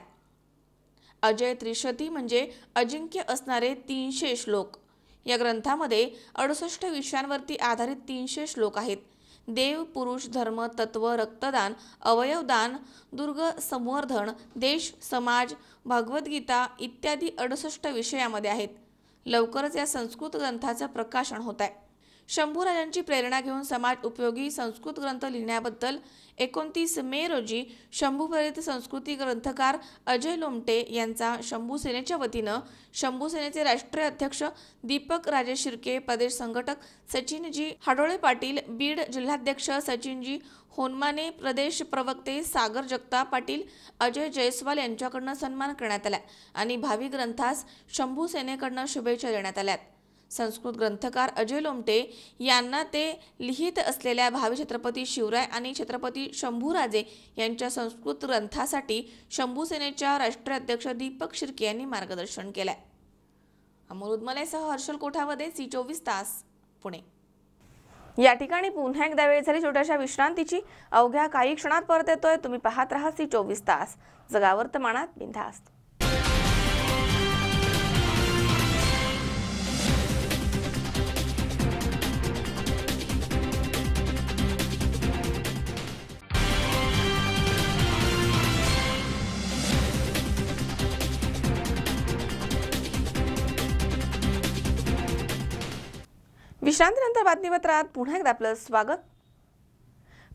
अजय त्रिशती म्हणजे अजिंक्य असणारे 300 श्लोक। या ग्रंथामध्ये 68 विषयांवरती आधारित 300 श्लोक आहेत। देव, पुरुष, धर्म, तत्व, रक्तदान, अवयवदान, दुर्ग संवर्धन, देश, समाज, भगवद्गीता इत्यादी 68 विषयामध्ये आहेत। लवकरच या संस्कृत ग्रंथाचं प्रकाशन होत आहे। शंभूराजांची प्रेरणा घेऊन समाज उपयोगी संस्कृत ग्रंथ लिहिण्याबद्दल 29 मे रोजी शंभूप्रेरित संस्कृती ग्रंथकार अजय लोमटे यांचा शंभूसेनेच्या वतीनं शंभूसेनेचे राष्ट्रीय अध्यक्ष दीपक राजे शिर्के, प्रदेश संघटक सचिनजी हाडोळे पाटील, बीड जिल्हाध्यक्ष सचिनजी होनमाने, प्रदेश प्रवक्ते सागर जगताप पाटील, अजय जयस्वाल यांच्याकडून सन्मान करण्यात आला आणि भावी ग्रंथास शंभूसेनेकडून शुभेच्छा देण्यात आल्या। संस्कृत ग्रंथकार अजय लोमटे यांना ते लिहित असलेल्या भावी छत्रपती शिवराय आणि छत्रपती शंभूराजे यांच्या संस्कृत ग्रंथासाठी शंभूसेनेच्या राष्ट्रीय अध्यक्ष दीपक शिर्के यांनी मार्गदर्शन केलंय। अमोल उदमलेसह हर्षल कोठावदे, झी24 तास, पुणे। या ठिकाणी पुन्हा एकदा वेळ झाली छोट्याशा विश्रांतीची. अवघ्या काही क्षणात परत येतोय. तुम्ही पाहत राहा C24 तास, जगा वर्तमानात बिनधास्त. विश्रांतीनंतर बातमीपत्रात पुन्हा एकदा आपलं स्वागत.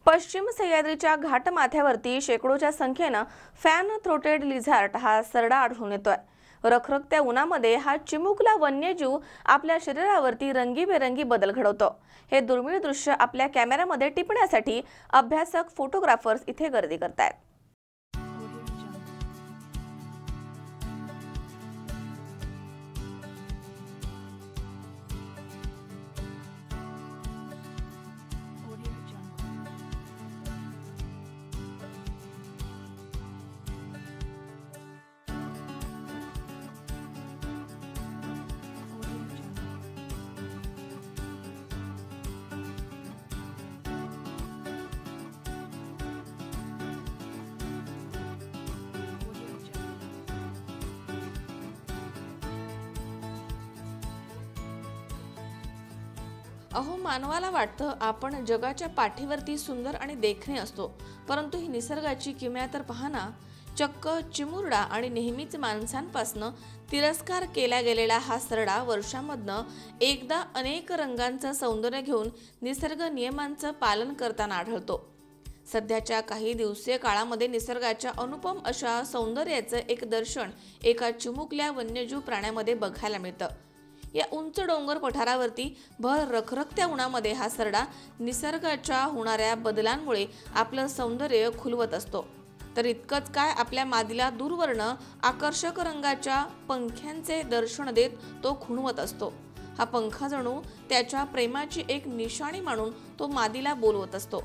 पश्चिम सह्याद्रीच्या घाट माथ्यावरती शेकडोच्या संख्येनं फॅन थ्रोटेड लिझार्ड हा सरडा आढळून येतोय. रखरखत्या उन्हामध्ये हा चिमुकला वन्यजीव आपल्या शरीरावरती रंगीबेरंगी बदल घडवतो. हे दुर्मिळ दृश्य आपल्या कॅमेऱ्यामध्ये टिपण्यासाठी अभ्यासक फोटोग्राफर्स इथे गर्दी करतायत. अहो, मानवाला वाटतं आपण जगाच्या पाठीवरती सुंदर आणि देखणे असतो, परंतु ही निसर्गाची किमया तर पहा ना. चक्क चिमुरडा आणि नेहमीच माणसांपासनं तिरस्कार केला गेलेला हा सरडा वर्षांमधनं एकदा अनेक रंगांचं सौंदर्य घेऊन निसर्ग नियमांचं पालन करताना आढळतो. सध्याच्या काही दिवसीय काळामध्ये निसर्गाच्या अनुपम अशा सौंदर्याचं एक दर्शन एका चिमुकल्या वन्यजीव प्राण्यामध्ये बघायला मिळतं. या उंच डोंगर पठारावरती भर रखरखत्या उन्हामध्ये हा सरडा निसर्गाच्या होणाऱ्या बदलांमुळे आपलं सौंदर्य खुलवत असतो. तर इतकंच काय, आपल्या मादीला दूरवर्ण आकर्षक रंगाच्या पंख्यांचे दर्शन देत तो खुणवत असतो. हा पंखा जणू त्याच्या प्रेमाची एक निशाणी मानून तो मादीला बोलवत असतो.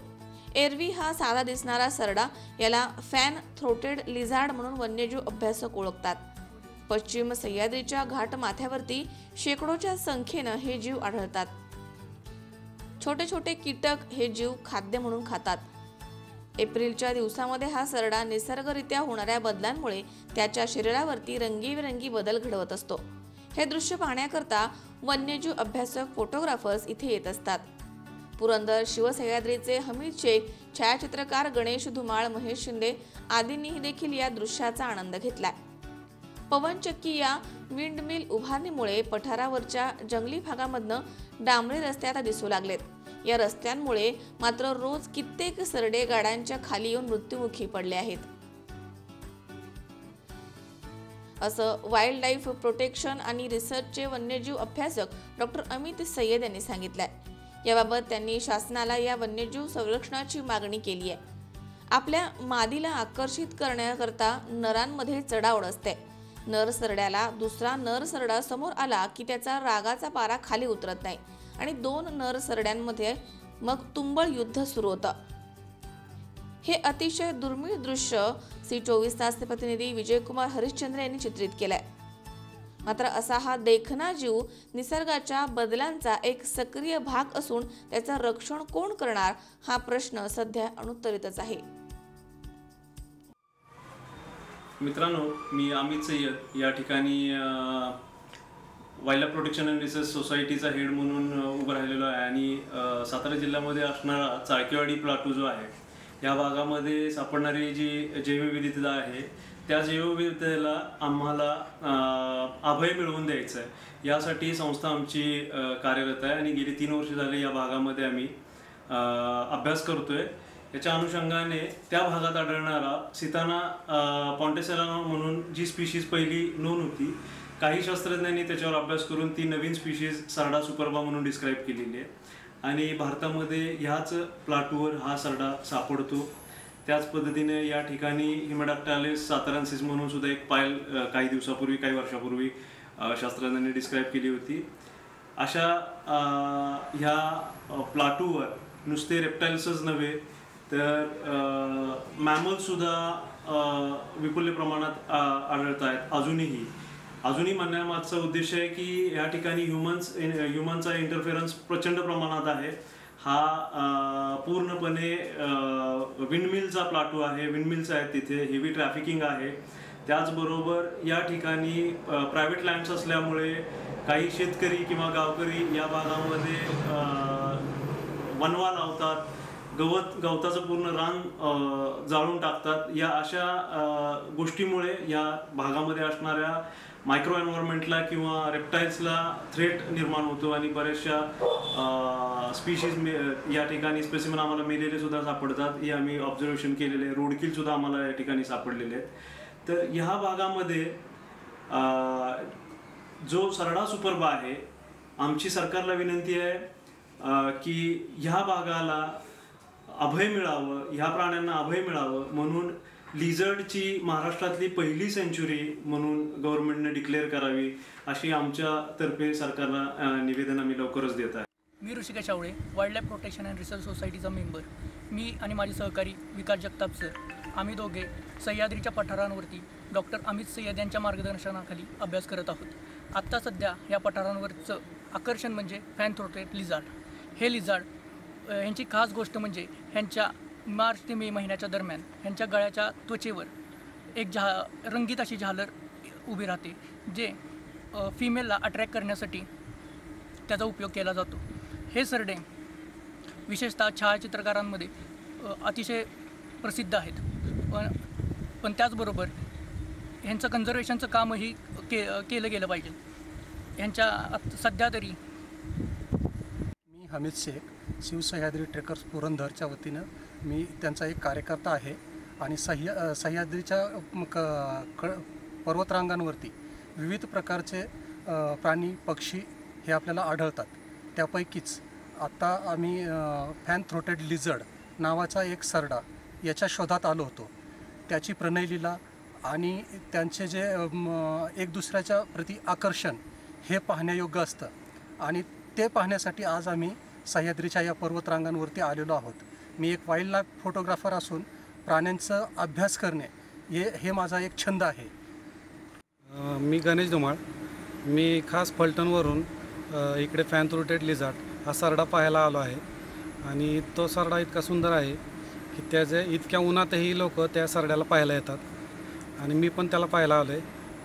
एरवी हा साधा दिसणारा सरडा याला फॅन थ्रोटेड लिझार्ड म्हणून वन्यजीव अभ्यासक ओळखतात. पश्चिम सह्याद्रीच्या घाट माथ्यावरती शेकडोच्या संख्येनं हे जीव आढळतात. छोटे छोटे कीटक हे जीव खाद्य म्हणून खातात. एप्रिलच्या दिवसामध्ये हा सरडा निसर्गरित्या होणाऱ्या बदलांमुळे त्याच्या शरीरावरती रंगीबेरंगी बदल घडवत असतो. हे दृश्य पाहण्याकरता वन्यजीव अभ्यासक फोटोग्राफर्स इथे येत असतात. पुरंदर शिवसह्याद्रीचे हमीद शेख, छायाचित्रकार गणेश धुमाळ, महेश शिंदे आदींनी देखील या दृश्याचा आनंद घेतलाय. पवनचक्की या विंडमिल उभारणीमुळे पठारावरच्या जंगली भागामधनं डांबरी रस्ते आता दिसू लागलेत. या रस्त्यांमुळे मात्र रोज कित्येक सरडे गाड्यांच्या खाली येऊन मृत्युमुखी पडले आहेत, असं वाईल्ड लाईफ प्रोटेक्शन आणि रिसर्चचे वन्यजीव अभ्यासक डॉक्टर अमित सय्यद यांनी सांगितलंय. याबाबत त्यांनी शासनाला या वन्यजीव संरक्षणाची मागणी केली आहे. आपल्या मादीला आकर्षित करण्याकरता नरांमध्ये चढाओढ असते. नर सरड्याला दुसरा नर सरडा समोर आला की त्याचा रागाचा पारा खाली उतरत नाही आणि दोन नर सरड्यांमध्ये मग तुंबळ युद्ध सुरू होतं. हे अतिशय दुर्मिळ दृश्य C24 तासचे प्रतिनिधी विजयकुमार हरिश्चंद्र यांनी चित्रित केलंय. मात्र असा हा देखणा जीव निसर्गाच्या बदलांचा एक सक्रिय भाग असून त्याचं रक्षण कोण करणार हा प्रश्न सध्या अनुत्तरितच आहे. मित्रांनो, मी अमित सय्यद या ठिकाणी wild life protection and research सोसायटीचा हेड म्हणून उभं राहिलेलो आहे आणि सातारा जिल्ह्यामध्ये असणारा चाळकेवाडी प्लाटू जो आहे या भागामध्ये सापडणारी जी जैवविविधता आहे त्या जैवविविधतेला आम्हाला अभय मिळवून द्यायचं आहे. यासाठी संस्था आमची कार्यरत आहे आणि गेली 3 वर्ष झाले या भागामध्ये आम्ही अभ्यास करतोय. याच्या अनुषंगाने त्या भागात आढळणारा सिताना पॉन्टेसेला म्हणून जी स्पीशीज पहिली नोंद होती, काही शास्त्रज्ञांनी त्याच्यावर अभ्यास करून ती नवीन स्पीशीज सरडा सुपरबा म्हणून डिस्क्राईब केलेली आहे आणि भारतामध्ये ह्याच प्लाटूवर हा सरडा सापडतो. त्याच पद्धतीने या ठिकाणी हिमाडाक्टालिस सातारान्सिस म्हणून सुद्धा एक पायल काही वर्षापूर्वी शास्त्रज्ञांनी डिस्क्राईब केली होती. अशा ह्या प्लाटूवर नुसते रेप्टाइल्सच नव्हे तर मॅमल्ससुद्धा विपुल प्रमाणात आढळत आहेत. अजूनही म्हणण्यामागचा उद्देश आहे की या ठिकाणी ह्युमनचा इंटरफेरन्स प्रचंड प्रमाणात आहे. हा पूर्णपणे विंडमिलचा प्लाटू आहे. विंडमिल्स आहेत तिथे, हेवी ट्रॅफिकिंग आहे. त्याचबरोबर या ठिकाणी प्रायव्हेट लँड्स असल्यामुळे काही शेतकरी किंवा गावकरी या भागामध्ये वनवा लावतात, गवताचं पूर्ण रान जाळून टाकतात. या अशा गोष्टीमुळे या भागामध्ये असणाऱ्या मायक्रो एन्व्हायरमेंटला किंवा रेप्टाईल्सला थ्रेट निर्माण होतो आणि बऱ्याचशा स्पीशीज या ठिकाणी स्पेसिमन आम्हाला मेलेले सुद्धा सापडतात. हे आम्ही ऑब्झर्वेशन केलेले आहे. रोडकिल सुद्धा आम्हाला या ठिकाणी सापडलेले आहेत. तर ह्या भागामध्ये जो सरडा सुपरबा आहे, आमची सरकारला विनंती आहे की ह्या भागाला अभय मिळावं, ह्या प्राण्यांना अभय मिळावं म्हणून लिझर्डची महाराष्ट्रातली पहिली सेंच्युरी म्हणून गव्हर्नमेंटने डिक्लेअर करावी, अशी आमच्यातर्फे सरकारला निवेदन आम्ही लवकरच देत आहे. मी Rishika Shawale, wildlife protection and research सोसायटीचा मेंबर. मी आणि माझे सहकारी विकास जगताप सर, आम्ही दोघे सह्याद्रीच्या पठारांवरती डॉक्टर अमित सय्यद यांच्या मार्गदर्शनाखाली अभ्यास करत आहोत. आत्ता सध्या या पठारांवरचं आकर्षण म्हणजे फॅन थ्रोटेड लिझार्ड. हे लिझार्ड ह्यांची खास गोष्ट म्हणजे ह्यांच्या मार्च ते मे महिन्याच्या दरम्यान ह्यांच्या गळ्याच्या त्वचेवर एक रंगीत अशी झालर उभी राहते, जे फिमेलला अट्रॅक्ट करण्यासाठी त्याचा उपयोग केला जातो. हे सरडे विशेषतः छायाचित्रकारांमध्ये अतिशय प्रसिद्ध आहेत. पण त्याचबरोबर ह्यांचं कन्झर्वेशनचं कामही केलं गेलं पाहिजे. ह्यांच्या सध्या तरी मी हमीद शेख, शिवसह्याद्री ट्रेकर्स पुरंदरच्या वतीनं मी त्यांचा एक कार्यकर्ता आहे आणि सह्याद्रीच्या पर्वतरांगांवरती विविध प्रकारचे प्राणी पक्षी हे आपल्याला आढळतात. त्यापैकीच आत्ता आम्ही फॅन थ्रोटेड लिझर्ड नावाचा एक सरडा याच्या शोधात आलो होतो. त्याची प्रणयलीला आणि त्यांचे जे एक दुसऱ्याच्या प्रति आकर्षण हे पाहण्यायोग्य असतं आणि ते पाहण्यासाठी आज आम्ही सह्याद्रीच्या या पर्वतरांगांवरती आलेलो आहोत. मी एक वाईल्ड लाईफ फोटोग्राफर असून प्राण्यांचा अभ्यास करणे हे माझा एक छंद आहे. मी गणेश धुमाळ, मी खास फलटणवरून इकडे फॅन थ्रोटेड लिझार्ड हा सरडा पाहायला आलो आहे आणि तो सरडा इतका सुंदर आहे की त्याचे इतक्या उन्हातही लोक त्या सरड्याला पाहायला येतात आणि मी पण त्याला पाहायला आलो आहे.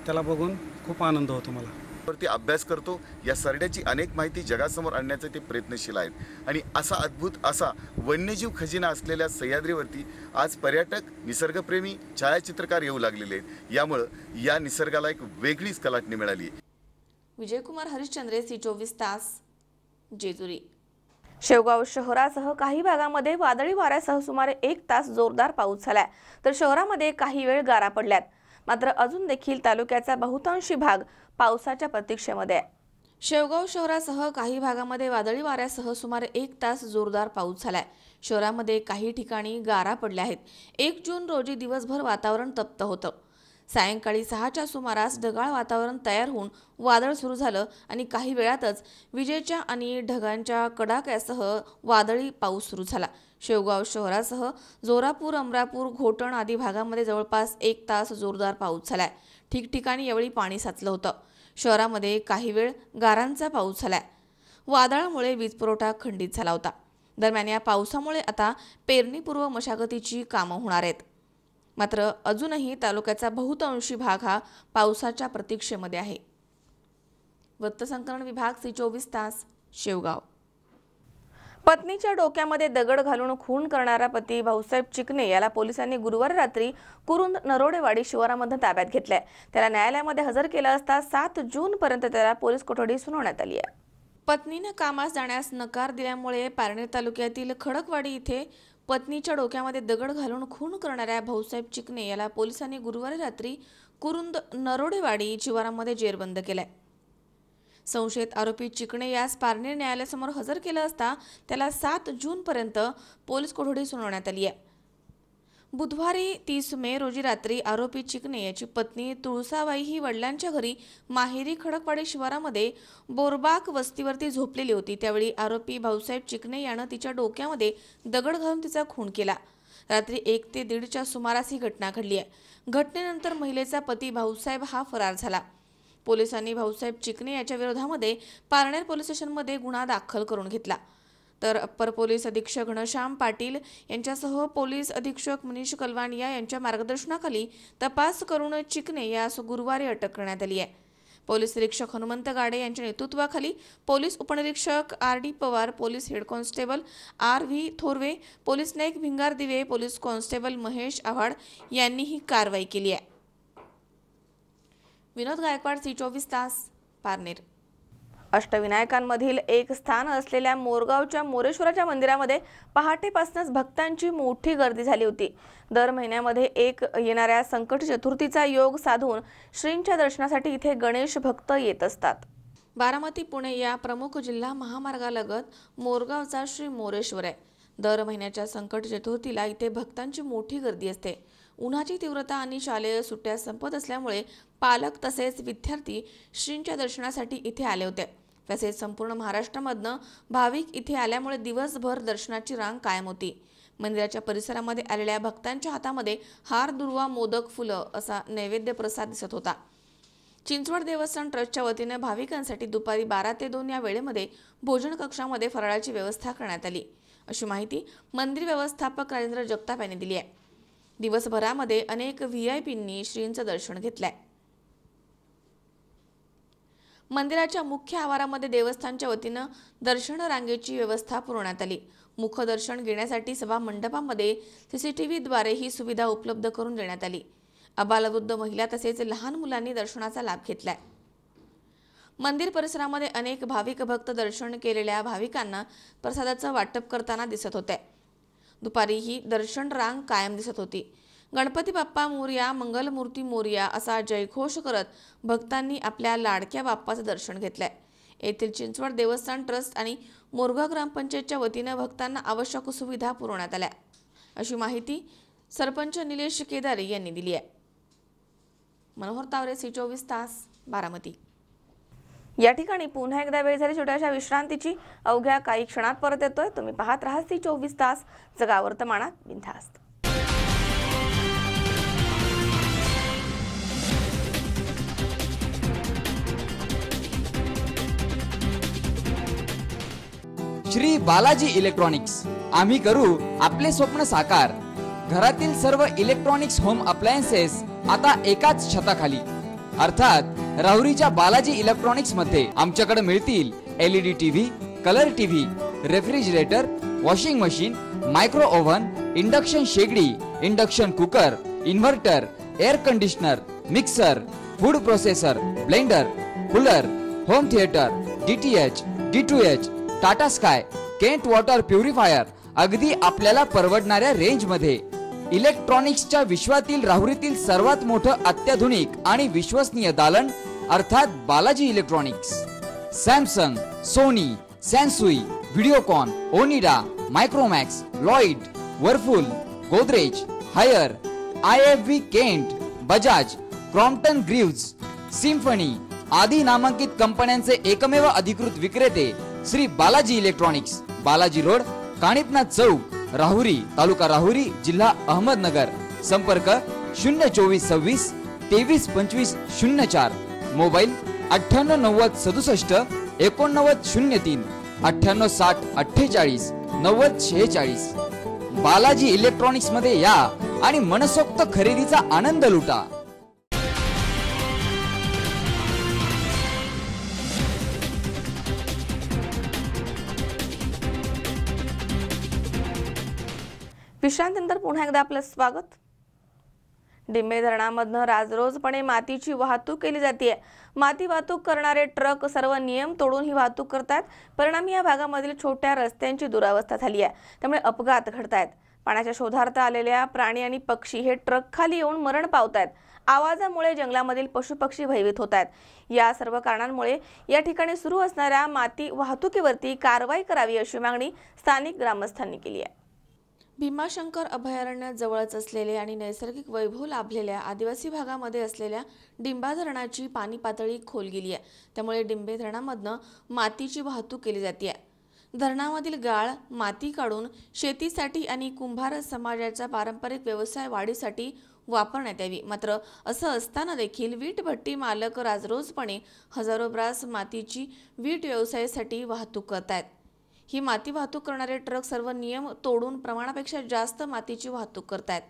त्याला बघून खूप आनंद होतो मला. वरती अभ्यास करतो. या सरड्याची अनेक माहिती जगासमोर आणण्याचे ते प्रयत्नशील आहेत आणि असा अद्भुत असा वन्यजीव खजिना असलेल्या सह्याद्रीवरती आज पर्यटक, निसर्गप्रेमी, छायाचित्रकार येऊ लागलेले आहेत. यामुळं या निसर्गाला एक वेगळीच कलाटणी मिळाली आहे. विजयकुमार हरिश्चंद्रे, C24 तास, जेजुरी. शेवगाव शहरासह काही भागामध्ये वादळी वाऱ्यासह सुमारे 1 तास जोरदार पाऊस झालाय, तर शहरामध्ये काही वेळ गारा पडल्यात. मात्र अजून देखील तालुक्याचा बहुतांशी भाग पावसाच्या प्रतीक्षेमध्ये आहे. शेवगाव शहरासह काही भागामध्ये वादळी वाऱ्यासह सुमारे 1 तास जोरदार पाऊस झालाय. शहरामध्ये काही ठिकाणी गारा पडल्या आहेत. 1 जून रोजी दिवसभर वातावरण तप्त होतं. सायंकाळी 6च्या सुमारास ढगाळ वातावरण तयार होऊन वादळ सुरू झालं आणि काही वेळातच विजेच्या आणि ढगांच्या कडाक्यासह वादळी पाऊस सुरू झाला. शेवगाव शहरासह जोरापूर, अमरापूर, घोटण आदी भागामध्ये जवळपास 1 तास जोरदार पाऊस झालाय. ठिकठिकाणी यावेळी पाणी साचलं होतं. शहरामध्ये काही वेळ गारांचा पाऊस झालाय. वादळामुळे वीज पुरवठा खंडित झाला होता. दरम्यान या पावसामुळे आता पेरणीपूर्व मशागतीची कामं होणार आहेत. मात्र अजूनही तालुक्याचा बहुतांशी भाग हा पावसाच्या प्रतीक्षेमध्ये आहे. वृत्तसंकलन विभाग, C24 तास, शेवगाव. पत्नीच्या डोक्यामध्ये दगड घालून खून करणारा पती भाऊसाहेब चिकणे याला पोलिसांनी गुरुवारी रात्री कुरुंद नरोडेवाडी शिवारामध्ये ताब्यात घेतलाय. त्याला न्यायालयामध्ये हजर केलं असता 7 जून पर्यंत त्याला पोलीस कोठडी सुनावण्यात आली आहे. पत्नीनं कामास जाण्यास नकार दिल्यामुळे पारनेर तालुक्यातील खडकवाडी इथे पत्नीच्या डोक्यामध्ये दगड घालून खून करणाऱ्या भाऊसाहेब चिकणे याला पोलिसांनी गुरुवारी रात्री कुरुंद नरोडेवाडी शिवारामध्ये जेरबंद केलाय. संशयित आरोपी चिकणे यास पारनेर न्यायालयासमोर हजर केलं असता त्याला 7 जून पर्यंत पोलीस कोठडी सुनावण्यात आली आहे. बुधवारी 30 मे रोजी रात्री आरोपी चिकणे याची पत्नी तुळसाबाई ही वडिलांच्या घरी माहेरी खडकवाडी शिवारामध्ये बोरबाग वस्तीवरती झोपलेली होती. त्यावेळी आरोपी भाऊसाहेब चिकणे यानं तिच्या डोक्यामध्ये दगड घालून तिचा खून केला. रात्री 1 ते 1:30च्या सुमारास ही घटना घडली आहे. घटनेनंतर महिलेचा पती भाऊसाहेब हा फरार झाला. पोलिसांनी भाऊसाहेब चिकणे याच्या विरोधामध्ये पारनेर पोलीस स्टेशनमध्ये गुन्हा दाखल करून घेतला. तर अप्पर पोलीस अधीक्षक घनश्याम पाटील यांच्यासह पोलीस अधीक्षक मनीष कलवानिया यांच्या मार्गदर्शनाखाली तपास करून चिकणे यास गुरुवारी अटक करण्यात आली आहे. पोलीस निरीक्षक हनुमंत गाडे यांच्या नेतृत्वाखाली पोलीस उपनिरीक्षक RD Pawar, police head constable RV Thorave, police Naik Bhingar दिवे, पोलीस कॉन्स्टेबल महेश आव्हाड यांनी ही कारवाई केली आहे. विनोद गायकवाड, C24 तास, पारनेर. अष्टविनायकांमधील एक स्थान असलेल्या मोरगावच्या मोरेश्वराच्या मंदिरामध्ये पहाटेपासूनच भक्तांची मोठी गर्दी झाली होती. दर महिन्यामध्ये एक येणाऱ्या संकट चतुर्थीचा योग साधून श्रींच्या दर्शनासाठी इथे गणेश भक्त येत असतात. बारामती पुणे या प्रमुख जिल्हा महामार्गालगत मोरगावचा श्री मोरेश्वर आहे. दर महिन्याच्या संकट चतुर्थीला इथे भक्तांची मोठी गर्दी असते. उन्हाची तीव्रता आणि शालेय सुट्ट्या संपत असल्यामुळे पालक तसेच विद्यार्थी श्रींच्या दर्शनासाठी इथे आले होते. तसेच संपूर्ण महाराष्ट्रामधनं भाविक इथे आल्यामुळे दिवसभर दर्शनाची रांग कायम होती. मंदिराच्या परिसरामध्ये आलेल्या भक्तांच्या हातामध्ये हार, दुर्वा, मोदक, फुलं असा नैवेद्य प्रसाद दिसत होता. चिंचवड देवस्थान ट्रस्टच्या वतीने भाविकांसाठी दुपारी 12 ते 2 या वेळेमध्ये भोजन कक्षामध्ये फराळाची व्यवस्था करण्यात आली, अशी माहिती मंदिर व्यवस्थापक राजेंद्र जगताप यांनी दिली आहे. दिवसभरामध्ये अनेक VIPंनी श्रींचं दर्शन घेतलंय. मंदिराच्या मुख्य आवारामध्ये देवस्थानच्या वतीनं दर्शन रांगेची व्यवस्था पुरवण्यात आली. मुखदर्शन घेण्यासाठी सभा मंडपामध्ये CCTVद्वारे ही सुविधा उपलब्ध करून देण्यात आली. अबालवृद्ध महिला तसेच लहान मुलांनी दर्शनाचा लाभ घेतलाय. मंदिर परिसरामध्ये अनेक भाविक भक्त दर्शन केलेल्या भाविकांना प्रसादाचं वाटप करताना दिसत होते. दुपारी ही दर्शन रांग कायम दिसत होती. गणपती बाप्पा मोरया, मंगलमूर्ती मोरया असा जयघोष करत भक्तांनी आपल्या लाडक्या बाप्पाचं दर्शन घेतलंय. येथील चिंचवड देवस्थान ट्रस्ट आणि मोरगाव ग्रामपंचायतच्या वतीनं भक्तांना आवश्यक सुविधा पुरवण्यात आल्या, अशी माहिती सरपंच निलेश केदारे यांनी दिली आहे. मनोहर तावरे, C24 तास, बारामती. या ठिकाणी पुन्हा एकदा वेळ झाली छोट्याशा विश्रांतीची. अवघ्या काही क्षणात परत येतोय. तुम्ही पाहत राहा C24 तास, जगा वर्तमानात बिनधास्त. श्री बालाजी इलेक्ट्रॉनिक्स, आम्ही करू आपले स्वप्न साकार. घरातील सर्व इलेक्ट्रॉनिक्स होम अप्लायन्सेस आता एकाच छताखाली, अर्थात राहुरीच्या बालाजी इलेक्ट्रॉनिक्स मध्ये आमच्याकडे मिळतील LED TV, colour TV, refrigerator, washing machine, micro oven, induction शेगडी, induction cooker, inverter, air conditioner, mixer, food processor, blender, cooler, home theatre, DTH, D2H, Tata Sky, Kent water purifier, अगदी आपल्याला परवडणाऱ्या रेंज मध्ये. इलेक्ट्रॉनिक्सच्या विश्वातील राहुरीतील सर्वात मोठं अत्याधुनिक आणि विश्वसनीय दालन अर्थात Balaji electronics. Samsung, Sony, Sansui, Videocon, Onida, Micromax, Lloyd, Whirlpool, Godrej, Haier, IFB Kent, Bajaj, Crompton Greaves, Symphony आदी नामांकित कंपन्यांचे एकमेव अधिकृत विक्रेते श्री बालाजी इलेक्ट्रॉनिक्स. बालाजी रोड, काणिपनाथ चौक, राहुरी, तालुका राहुरी, जिल्हा अहमदनगर. संपर्क 02426 232504. मोबाईल 989067 8903 9860 48 9046. बालाजी इलेक्ट्रॉनिक्स मध्ये या आणि मनसोक्त खरेदीचा आनंद लुटा. विश्रांतीनंतर पुन्हा एकदा आपलं स्वागत. डिंबे धरणामधनं राजरोजपणे मातीची वाहतूक केली जाते. माती वाहतूक करणारे ट्रक सर्व नियम तोडून ही वाहतूक करतात. परिणामी या भागामधील छोट्या रस्त्यांची दुरावस्था झाली आहे. त्यामुळे अपघात घडतायत. पाण्याच्या शोधार्थ आलेल्या प्राणी आणि पक्षी हे ट्रक खाली येऊन मरण पावतायत. आवाजामुळे जंगलामधील पशुपक्षी भयभीत होत आहेत. या सर्व कारणांमुळे या ठिकाणी सुरू असणाऱ्या माती वाहतुकीवरती कारवाई करावी अशी मागणी स्थानिक ग्रामस्थांनी केली आहे. भीमाशंकर अभयारण्यात जवळच असलेले आणि नैसर्गिक वैभव लाभलेल्या आदिवासी भागामध्ये असलेल्या डिंबा धरणाची पाणी पातळी खोल गेली आहे. त्यामुळे डिंबे धरणामधनं मातीची वाहतूक केली जाते. धरणामधील गाळ माती काढून शेतीसाठी आणि कुंभार समाजाचा पारंपरिक व्यवसाय वाढीसाठी वापरण्यात यावी. मात्र असं असताना देखील वीटभट्टी मालक राजरोजपणे हजारो ब्रास मातीची वीट व्यवसायासाठी वाहतूक करतायत. ही माती वाहतूक करणारे ट्रक सर्व नियम तोडून प्रमाणापेक्षा जास्त मातीची वाहतूक करतायत।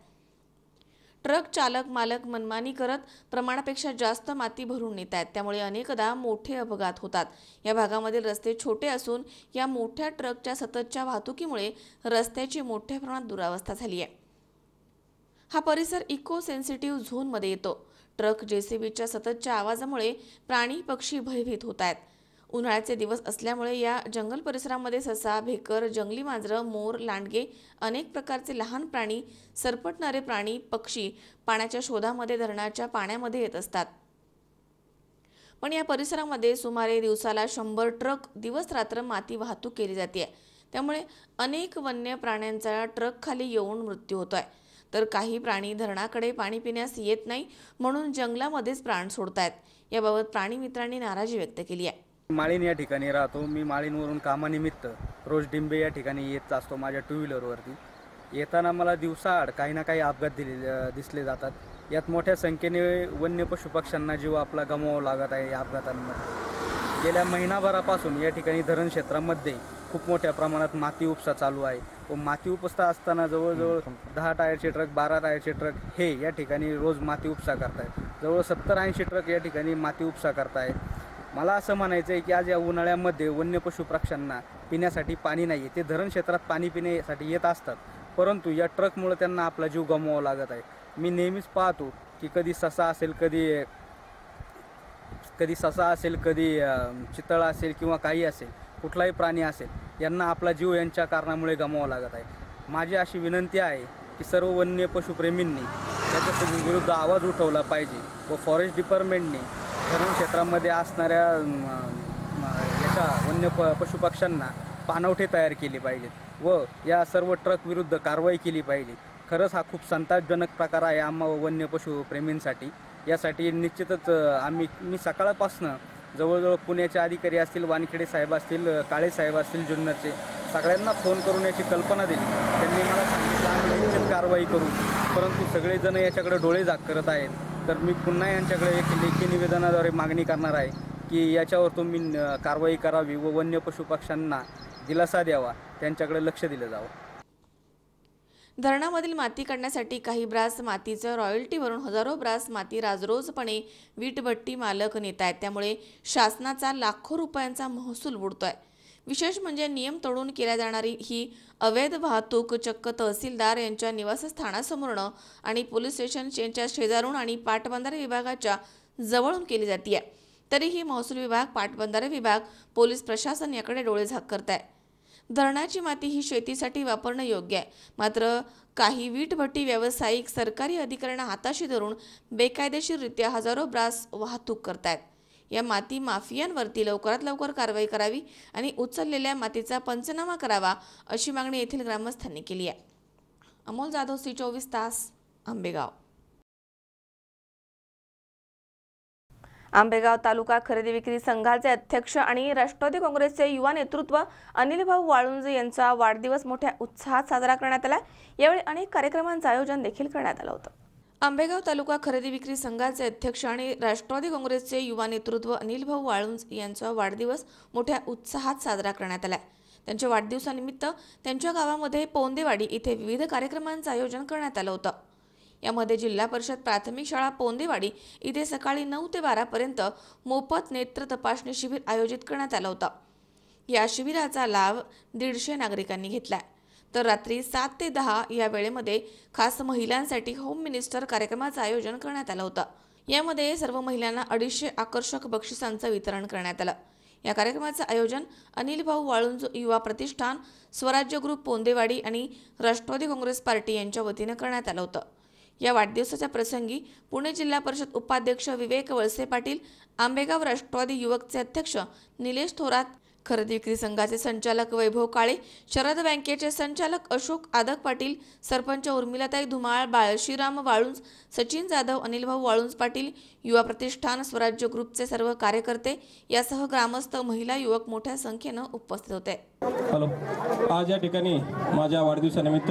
ट्रक चालक मालक मनमानी करत प्रमाणापेक्षा जास्त माती भरून नेत आहेत, त्यामुळे अनेकदा मोठे अपघात होतात। या भागामधील रस्ते छोटे असून या मोठ्या ट्रकच्या सततच्या वाहतुकीमुळे रस्त्याची मोठ्या प्रमाणात दुरावस्था झाली आहे। हा परिसर इको सेन्सिटिव्ह झोनमध्ये येतो। ट्रक जेसीबीच्या सततच्या आवाजामुळे प्राणी पक्षी भयभीत होत आहेत। उन्हाळ्याचे दिवस असल्यामुळे या जंगल परिसरामध्ये ससा, भेकर, जंगली मांजरं, मोर, लांडगे, अनेक प्रकारचे लहान प्राणी, सरपटणारे प्राणी, पक्षी पाण्याच्या शोधामध्ये धरणाच्या पाण्यामध्ये येत असतात। पण या परिसरामध्ये सुमारे दिवसाला 100 ट्रक दिवस रात्र माती वाहतूक केली जाते, त्यामुळे अनेक वन्य प्राण्यांचा ट्रक खाली येऊन मृत्यू होतोय, तर काही प्राणी धरणाकडे पाणी पिण्यास येत नाही म्हणून जंगलामध्येच प्राण सोडतायत। याबाबत प्राणी मित्रांनी नाराजी व्यक्त केली आहे। माळीण या ठिकाणी राहतो मी। माळीणवरून कामानिमित्त रोज डिंबे या ठिकाणी येत असतो माझ्या 2 व्हीलरवरती। येताना मला दिवसाआड काही ना काही अपघात दिसले जातात। यात मोठ्या संख्येने वन्य पशुपक्ष्यांना जीव आपला गमवावा लागत आहे या अपघातांमध्ये। गेल्या महिनाभरापासून या ठिकाणी धरण क्षेत्रामध्ये खूप मोठ्या प्रमाणात माती उपसा चालू आहे व माती उपसा असताना जवळजवळ 10 टायरचे ट्रक, 12 टायरचे ट्रक हे या ठिकाणी रोज माती उपसा करतायत। जवळ 70-80 ट्रक या ठिकाणी माती उपसा करतायत। मला असं म्हणायचं आहे की आज या उन्हाळ्यामध्ये वन्य पशुपक्ष्यांना पिण्यासाठी पाणी नाही आहे। ते धरण क्षेत्रात पाणी पिण्यासाठी येत असतात, परंतु या ट्रकमुळे त्यांना आपला जीव गमवावा लागत आहे। मी नेहमीच पाहतो की कधी ससा असेल, कधी चितळ असेल किंवा काही असेल, कुठलाही प्राणी असेल, यांना आपला जीव यांच्या कारणामुळे गमवावा लागत आहे। माझी अशी विनंती आहे की सर्व वन्य पशुप्रेमींनी त्याच्या विरुद्ध आवाज उठवला पाहिजे व फॉरेस्ट डिपार्टमेंटने धरण क्षेत्रामध्ये असणाऱ्या याच्या वन्य पशुपक्ष्यांना पाणवठे तयार केले पाहिजेत व या सर्व ट्रक विरुद्ध कारवाई केली पाहिजे। खरंच हा खूप संतापजनक प्रकार आहे आम्हा वन्य पशुप्रेमींसाठी। यासाठी निश्चितच मी सकाळपासून जवळजवळ पुण्याचे अधिकारी असतील, वानखेडे साहेब असतील, काळे साहेब असतील, जुन्नरचे, सगळ्यांना फोन करून याची कल्पना दिली। त्यांनी मला सांगितलं आम्ही निश्चित कारवाई करू, परंतु सगळेजण याच्याकडे डोळे झाक करत आहेत। तर मी पुन्हा यांच्याकडे एक लेखी निवेदनाद्वारे मागणी करणार आहे की याच्यावर तुम्ही कारवाई करावी व वन्य पशुपक्ष्यांना दिलासा द्यावा, त्यांच्याकडे लक्ष दिलं जावं। धरणामधील माती काढण्यासाठी काही ब्रास मातीचं रॉयल्टी भरून हजारो ब्रास माती राजरोजपणे वीटभट्टी मालक नेत आहेत, त्यामुळे शासनाचा लाखो रुपयांचा महसूल बुडतोय। विशेष म्हणजे नियम तोडून केल्या जाणारी ही अवैध वाहतूक चक्क तहसीलदार यांच्या निवासस्थानासमोरनं आणि पोलीस स्टेशनच्या शेजारून आणि पाटबंधारे विभागाच्या जवळून केली जाते। तरीही महसूल विभाग, पाटबंधारे विभाग, पोलीस प्रशासन याकडे डोळे झाक करत आहे। धरणाची माती ही शेतीसाठी वापरणं योग्य आहे, मात्र काही वीटभट्टी व्यावसायिक सरकारी अधिकाऱ्यांना हाताशी धरून बेकायदेशीररित्या हजारो ब्रास वाहतूक करतायत। या माती माफियांवरती लवकरात लवकर कारवाई करावी आणि उचललेल्या मातीचा पंचनामा करावा, अशी मागणी येथील ग्रामस्थांनी केली आहे। अमोल जाधव, C24 तास, आंबेगाव। आंबेगाव तालुका खरेदी विक्री संघाचे अध्यक्ष आणि राष्ट्रवादी काँग्रेसचे युवा नेतृत्व अनिल भाऊ वाळुंज यांचा वाढदिवस मोठ्या उत्साहात साजरा करण्यात आला। यावेळी अनेक कार्यक्रमांचे आयोजन देखील करण्यात आलं होतं। आंबेगाव तालुका खरेदी विक्री संघाचे अध्यक्ष आणि राष्ट्रवादी काँग्रेसचे युवा नेतृत्व अनिल भाऊ वाळुंज यांचा वाढदिवस मोठ्या उत्साहात साजरा करण्यात आला। त्यांच्या वाढदिवसानिमित्त त्यांच्या गावामध्ये पोंदेवाडी इथे विविध कार्यक्रमांचे आयोजन करण्यात आलं होतं। यामध्ये जिल्हा परिषद प्राथमिक शाळा पोंदेवाडी इथे सकाळी 9 ते 12 पर्यंत मोफत नेत्र तपासणी शिबिर आयोजित करण्यात आलं होतं। या शिबिराचा लाभ 150 नागरिकांनी घेतला, तर रात्री 7 ते 10 या वेळेमध्ये खास महिलांसाठी होम मिनिस्टर कार्यक्रमाचं आयोजन करण्यात आलं होतं। यामध्ये सर्व महिलांना 250 आकर्षक बक्षिसांचं वितरण करण्यात आलं। या कार्यक्रमाचं आयोजन अनिल भाऊ वाळुंज युवा प्रतिष्ठान, स्वराज्य ग्रुप पोंदेवाडी आणि राष्ट्रवादी काँग्रेस पार्टी यांच्या वतीने करण्यात आलं होतं। या वाढदिवसाच्या प्रसंगी पुणे जिल्हा परिषद उपाध्यक्ष विवेक वळसे पाटील, आंबेगाव राष्ट्रवादी युवकचे अध्यक्ष निलेश थोरात, खरेदी विक्री संघाचे संचालक वैभव काळे, शरद बँकेचे संचालक अशोक आदक पाटील, सरपंच उर्मिलाताई धुमाळ, बाळशीराम वाळुंज, सचिन जाधव, अनिल भाऊ वाळुंज पाटील, युवा प्रतिष्ठान, स्वराज्य ग्रुपचे सर्व कार्यकर्ते यासह ग्रामस्थ, महिला, युवक मोठ्या संख्येने उपस्थित होते। हॅलो, आज या ठिकाणी माझ्या वाढदिवसानिमित्त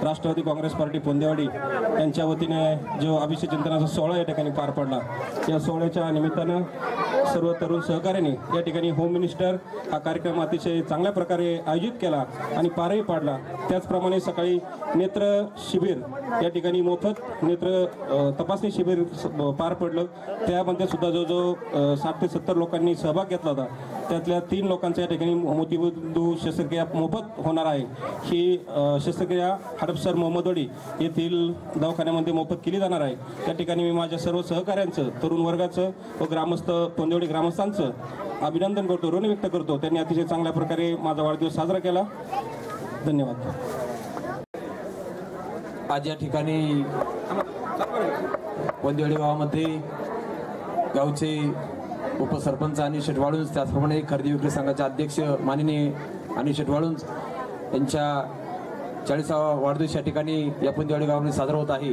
राष्ट्रवादी काँग्रेस पार्टी पोंदेवाडी यांच्या वतीने जो अभिषेक चिंतनाचा सोहळा या ठिकाणी पार पडला, या सोहळ्याच्या निमित्तानं सर्व तरुण सहकार्याने या ठिकाणी होम मिनिस्टर हा कार्यक्रम अतिशय चांगल्या प्रकारे आयोजित केला आणि पारही पाडला. त्याचप्रमाणे सकाळी नेत्र शिबिर या ठिकाणी मोफत नेत्र तपासणी शिबिर पार पडलं. त्यामध्ये सुद्धा जवळजवळ 60 ते 70 लोकांनी सहभाग घेतला होता. त्यातल्या 3 लोकांच्या या ठिकाणी मोतीबिंदू शस्त्रक्रिया मोफत होणार आहे. ही शस्त्रक्रिया हडपसर मोहम्मदवाडी येथील दवाखान्यामध्ये मोफत केली जाणार आहे. त्या ठिकाणी मी माझ्या सर्व सहकाऱ्यांचं, तरुण वर्गाचं व ग्रामस्थ पोंदेवाडी ग्रामस्थांचं अभिनंदन करतो, ऋण व्यक्त करतो. त्यांनी अतिशय चांगल्या प्रकारे माझा वाढदिवस साजरा केला. धन्यवाद. आज या ठिकाणी पोंदेवाडी गावामध्ये गावचे उपसरपंच आणि शेटवाळुंज, त्याचप्रमाणे खरेदी विक्री संघाचे अध्यक्ष माननीय आणि शेटवाळुंज यांच्या 40वा वाढदिवस या ठिकाणी या पोंदेवाडी गावामध्ये साजरा होत आहे.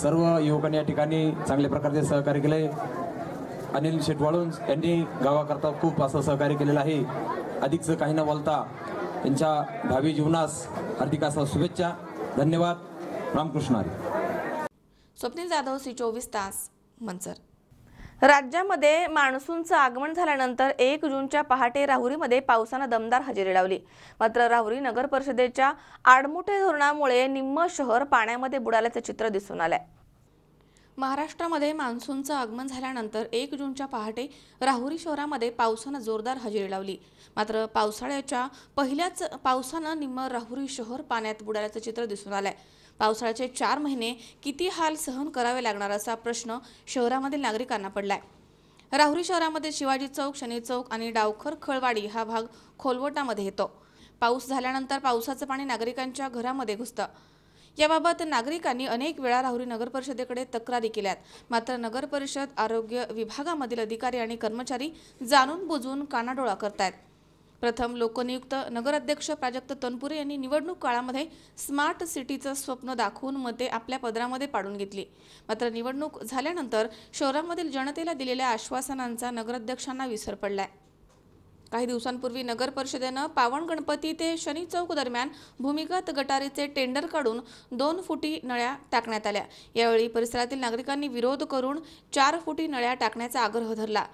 सर्व युवकांनी या ठिकाणी चांगल्या प्रकारचे सहकार्य केले. अनिल शेटवाळुंज यांनी गावाकरता खूप असं सहकार्य केलेलं आहे. अधिकचं काही न बोलता त्यांच्या भावी जीवनास हार्दिक असा शुभेच्छा. धन्यवाद. रामकृष्ण हरी. स्वप्नील जाधव, C24 तास, मंचर. राज्यामध्ये मान्सूनचं आगमन झाल्यानंतर 1 जूनच्या पहाटे राहुरीमध्ये पावसानं दमदार हजेरी लावली. मात्र राहुरी नगर परिषदेच्या आडमुठे धोरणामुळे निम्म शहर पाण्यामध्ये बुडाल्याचं चित्र दिसून आलंय. महाराष्ट्रामध्ये मान्सूनचं आगमन झाल्यानंतर 1 जूनच्या पहाटे राहुरी शहरामध्ये पावसानं जोरदार हजेरी लावली. मात्र पावसाळ्याच्या पहिल्याच पावसानं निम्म राहुरी शहर पाण्यात बुडाल्याचं चित्र दिसून आलंय. पावसाळ्याचे 4 महिने किती हाल सहन करावे लागणार असा प्रश्न शहरामधील नागरिकांना पडलाय. राहुरी शहरामध्ये शिवाजी चौक, शनी चौक आणि डावखर खळवाडी हा भाग खोलवटामध्ये येतो. पाऊस झाल्यानंतर पावसाचं पाणी नागरिकांच्या घरामध्ये घुसतं. याबाबत नागरिकांनी अनेक वेळा राहुरी नगर परिषदेकडे तक्रारी केल्यात. मात्र नगर परिषद, आरोग्य विभागामधील अधिकारी आणि कर्मचारी जाणून बुजून कानाडोळा करतायत. प्रथम लोकनियुक्त नगराध्यक्ष प्राजक्त तनपुरे यांनी निवडणूक काळामध्ये स्मार्ट सिटीचं स्वप्न दाखवून मते आपल्या पदरामध्ये पाडून घेतली. मात्र निवडणूक झाल्यानंतर शहरामधील जनतेला दिलेल्या आश्वासनांचा नगराध्यक्षांना विसर पडलाय. काही दिवसांपूर्वी नगर परिषदेनं पावन गणपती ते शनी चौक दरम्यान भूमिगत गटारीचे टेंडर काढून 2 फुटी नळ्या टाकण्यात आल्या. यावेळी परिसरातील नागरिकांनी विरोध करून 4 फुटी नळ्या टाकण्याचा आग्रह धरला.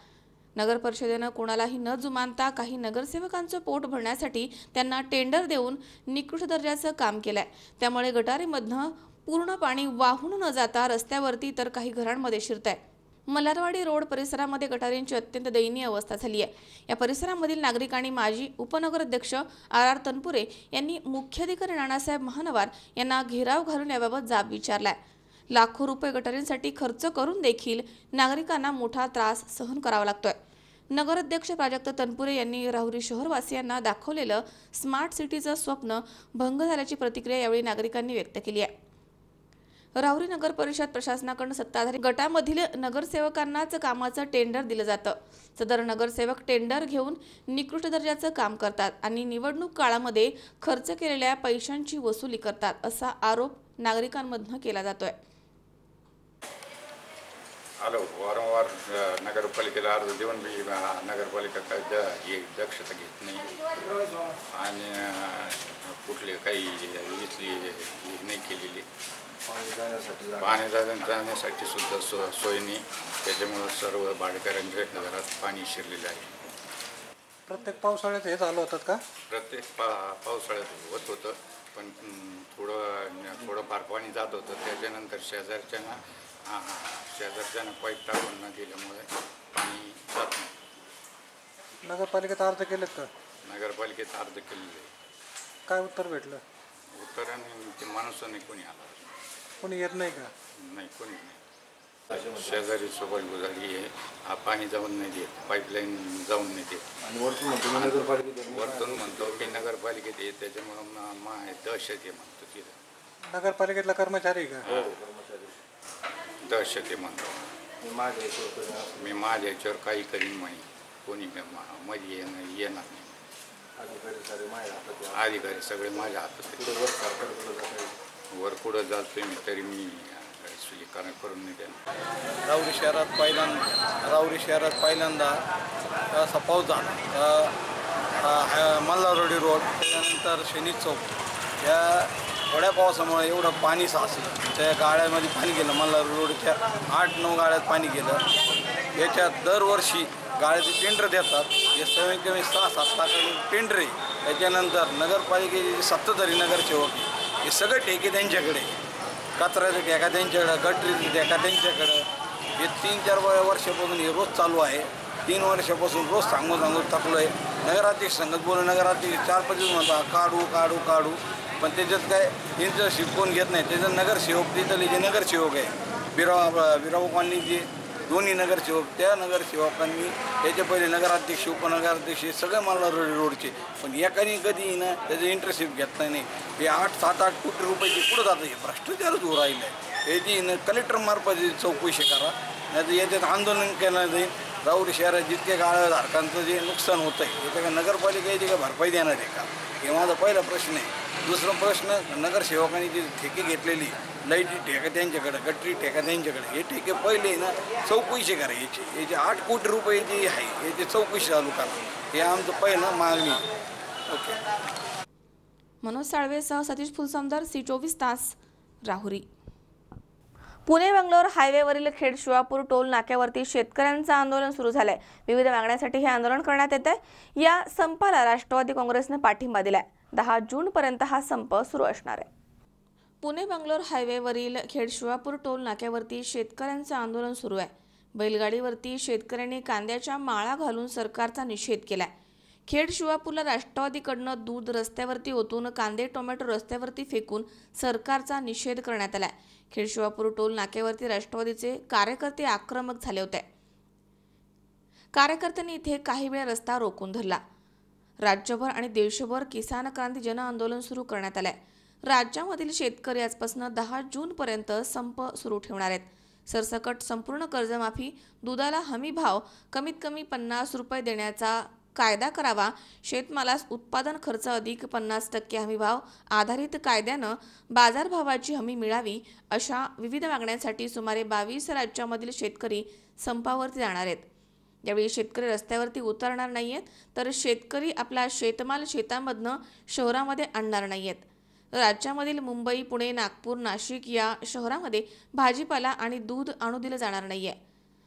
नगर परिषदेनं कोणालाही न जुमानता काही नगरसेवकांचं पोट भरण्यासाठी त्यांना टेंडर देऊन निकृष्ट दर्जाचं काम केलंय. त्यामुळे गटारीमधनं पूर्ण पाणी वाहून न जाता रस्त्यावरती तर काही घरांमध्ये शिरतंय. मल्हारवाडी रोड परिसरामध्ये गटारींची अत्यंत दयनीय अवस्था झाली आहे. या परिसरामधील नागरिकांनी माजी उपनगराध्यक्ष RR तनपुरे यांनी मुख्याधिकारी नानासाहेब महानवार यांना घेराव घालून याबाबत जाब विचारलाय. लाखो रुपये गटारींसाठी खर्च करून देखील नागरिकांना मोठा त्रास सहन करावा लागतोय. नगराध्यक्ष प्राजक्त तनपुरे यांनी राहुरी शहरवासियांना दाखवलेलं स्मार्ट सिटीचं स्वप्न भंग झाल्याची प्रतिक्रिया यावेळी नागरिकांनी व्यक्त केली आहे. राहुरी नगर परिषद प्रशासनाकडून सत्ताधारी गटामधील नगरसेवकांनाच कामाचं टेंडर दिलं जातं. सदर नगरसेवक टेंडर घेऊन निकृष्ट दर्जाचं काम करतात आणि निवडणूक काळामध्ये खर्च केलेल्या पैशांची वसुली करतात असा आरोप नागरिकांमधून केला जातोय. वारंवार नगरपालिकेला अर्ज देऊन मी नगरपालिका ही दक्षता घेत नाही आणि कुठले काही इथली नाही केलेली. पाणी जाण्यासाठी सुद्धा सोय नाही. त्याच्यामुळे सर्व भाडेकऱ्यांच्या घरात पाणी शिरलेलं आहे. प्रत्येक पावसाळ्यात हे चालू होतात का? प्रत्येक पावसाळ्यात होत होतं, पण थोडंफार पाणी जात होतं. त्याच्यानंतर शेजारच्यांना पाईप टाकून न दिल्यामुळे पाणी जात नाही. नगरपालिकेत अर्ज केलेत का? नगरपालिकेत अर्ज केलेले. काय उत्तर भेटलं? उत्तराने ते माणसाने कोणी आला, कोणी येत नाही का? नाही, कोणी नाही. शेजारी सोबत गुजारी आहे, पाणी जाऊन नाही देत, पाईपलाईन जाऊन नाही देत. आणि वरतून म्हणतो की नगरपालिकेत येत. त्याच्यामुळं दहशत आहे म्हणतो तिथं. नगरपालिकेतला कर्मचारी का? दहशत आहे म्हणतो. मी माझ्या याच्यावर काही करीन म्हणे, कोणी मध्ये येणार नाही. अधिकारी सगळे माझ्या हातात. वर कुठं जातोय मी तरी मी स्वीकार करून नाही देणार. राहुरी शहरात पहिल्यांदा असा पाऊस झाला. मल्हारवाडी रोड, त्याच्यानंतर शनी चौक थोड्या पावसामुळे एवढं पाणी साचलं, त्या गाड्यामध्ये पाणी गेलं, मला रोडच्या 8-9 गाड्यात पाणी गेलं. याच्यात दरवर्षी गाड्याचे टेंडर देतात, हे कमीत कमी 6-7 लाखाचे टेंडर आहे. त्याच्यानंतर नगरपालिकेचे 70 नगरसेवक हे सगळे ठेके त्यांच्याकडे, कचऱ्याचा ठेका त्यांच्याकडं, गटरीचा ठेका त्यांच्याकडं. हे 3-4 वर्षापासून हे रोज चालू आहे. 3 वर्षापासून रोज सांगून थकलो आहे. नगराध्यक्ष संगत बोलून नगराध्यक्ष 4-5 दिवस म्हणतात काढू, पण त्याच्यात काय इंटरशिप कोण घेत नाही. त्याच्यात नगरसेवक तिथले जे नगरसेवक आहे बिराव कॉलनी जे दोन्ही नगरसेवक, त्या नगरसेवकांनी त्याच्या पहिले नगराध्यक्ष उपनगराध्यक्ष हे सगळे मला रोडचे, पण एकाने कधी ना त्याचं इंटरशिप घेतला नाही. हे 7-8 कोटी रुपयाचे पुढं जातं, हे भ्रष्टाचारच होऊ राहिलं आहे. याची कलेक्टरमार्फत चौकशी करा, नाही तर याच्यात आंदोलन केलं जाईल. राऊरी शहरात जितके गाळधारकांचं जे नुकसान होतं आहे ते का नगरपालिका याची का भरपाई देणार आहे का, हे माझा पहिला प्रश्न आहे. दुसरा प्रश्न, नगरसेवकांनी जी ठेके घेतलेली, लाईटी ठेका त्यांच्याकडे, गटरी ठेका त्यांच्याकडे, हे ठेके पहिले ना चौकशी करा. याचे 8 कोटी रुपये जी आहे याची चौकशी चालू करा, हे आमचं पहिलं मागणी. ओके. मनोज साळवेसह सतीश फुलसमदार, C24 तास, राहुरी. पुणे बंगलोर हायवेवरील खेड शिवापूर टोल नाक्यावरती शेतकऱ्यांचं आंदोलन सुरू झालंय. विविध मागण्यांसाठी हे आंदोलन करण्यात येत आहे. या संपाला राष्ट्रवादी काँग्रेसने पाठिंबा दिलाय. 10 जूनपर्यंत हा संप सुरू असणार आहे. पुणे बंगलोर हायवेवरील खेड शिवापूर टोल नाक्यावरती शेतकऱ्यांचं आंदोलन सुरू आहे. बैलगाडीवरती शेतकऱ्यांनी कांद्याच्या माळा घालून सरकारचा निषेध केलाय. खेड शिवापूरला राष्ट्रवादीकडनं दूध रस्त्यावरती ओतून कांदे टोमॅटो रस्त्यावरती फेकून सरकारचा निषेध करण्यात आलाय. खेड शिवापूर टोल नाक्यावरती राष्ट्रवादीचे कार्यकर्ते आक्रमक झाले होते. कार्यकर्त्यांनी इथे काही वेळ रस्ता रोखून धरला. राज्यभर आणि देशभर किसान क्रांती जन आंदोलन सुरू करण्यात आलंय. राज्यामधील शेतकरी आजपासून 10 जूनपर्यंत संप सुरू ठेवणार आहेत. सरसकट संपूर्ण कर्जमाफी, दुधाला हमी भाव कमीत कमी 50 रुपये देण्याचा कायदा करावा, शेतमालास उत्पादन खर्च अधिक 50% हमी भाव आधारित कायद्यानं बाजारभावाची हमी मिळावी, अशा विविध मागण्यांसाठी सुमारे 22 राज्यामधील शेतकरी संपावरती जाणार आहेत. यावेळी शेतकरी रस्त्यावरती उतरणार नाहीयेत, तर शेतकरी आपला शेतमाल शेतामधनं शहरामध्ये आणणार नाहीयेत. राज्यामधील मुंबई, पुणे, नागपूर, नाशिक या शहरामध्ये भाजीपाला आणि दूध आणू दिलं जाणार नाहीये.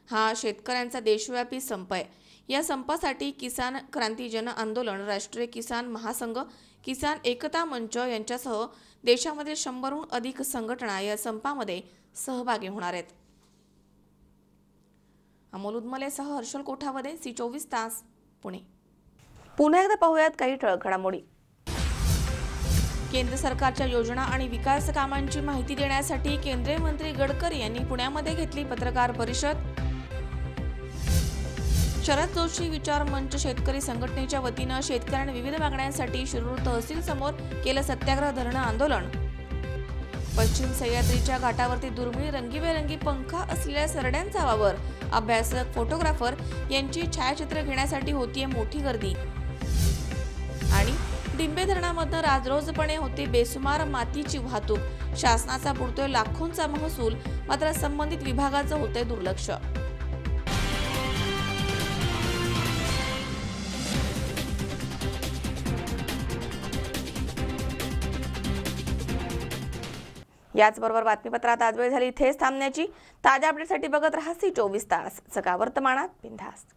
हा शेतकऱ्यांचा देशव्यापी संप आहे. या संपासाठी किसान क्रांती जन आंदोलन, राष्ट्रीय किसान महासंघ, किसान एकता मंच यांच्यासह देशामधील 100हून अधिक संघटना या संपामध्ये सहभागी होणार आहेत. अमोल उदमलेसह हर्षल कोठावदे, C24 तास, पुणे. पुन्हा एकदा पाहूयात काही ठळक घडामोडी. केंद्र सरकारच्या योजना आणि विकास कामांची माहिती देण्यासाठी केंद्रीय मंत्री गडकरी यांनी पुण्यामध्ये घेतली पत्रकार परिषद. शरद जोशी विचार मंच शेतकरी संघटनेच्या वतीनं शेतकऱ्यांनी विविध मागण्यांसाठी शिरूर तहसील समोर केलं सत्याग्रह धरणं आंदोलन. पश्चिम सह्याद्रीच्या घाटावरती दुर्मिळ रंगीबेरंगी पंखा असलेल्या सरड्यांचा वावर, अभ्यासक, फोटोग्राफर यांची छायाचित्र घेण्यासाठी होतीये मोठी गर्दी. आणि डिंबे धरणामधनं राजरोजपणे होती बेसुमार मातीची वाहतूक. शासनाचा बुडतोय लाखोंचा महसूल, मात्र संबंधित विभागाचं होतंय दुर्लक्ष. याचबरोबर बातमीपत्रात आज वेळ झाली इथेच थांबण्याची. ताज्या अपडेटसाठी बघत रहा C24 तास, सकाळ वर्तमानात बिनधास्त.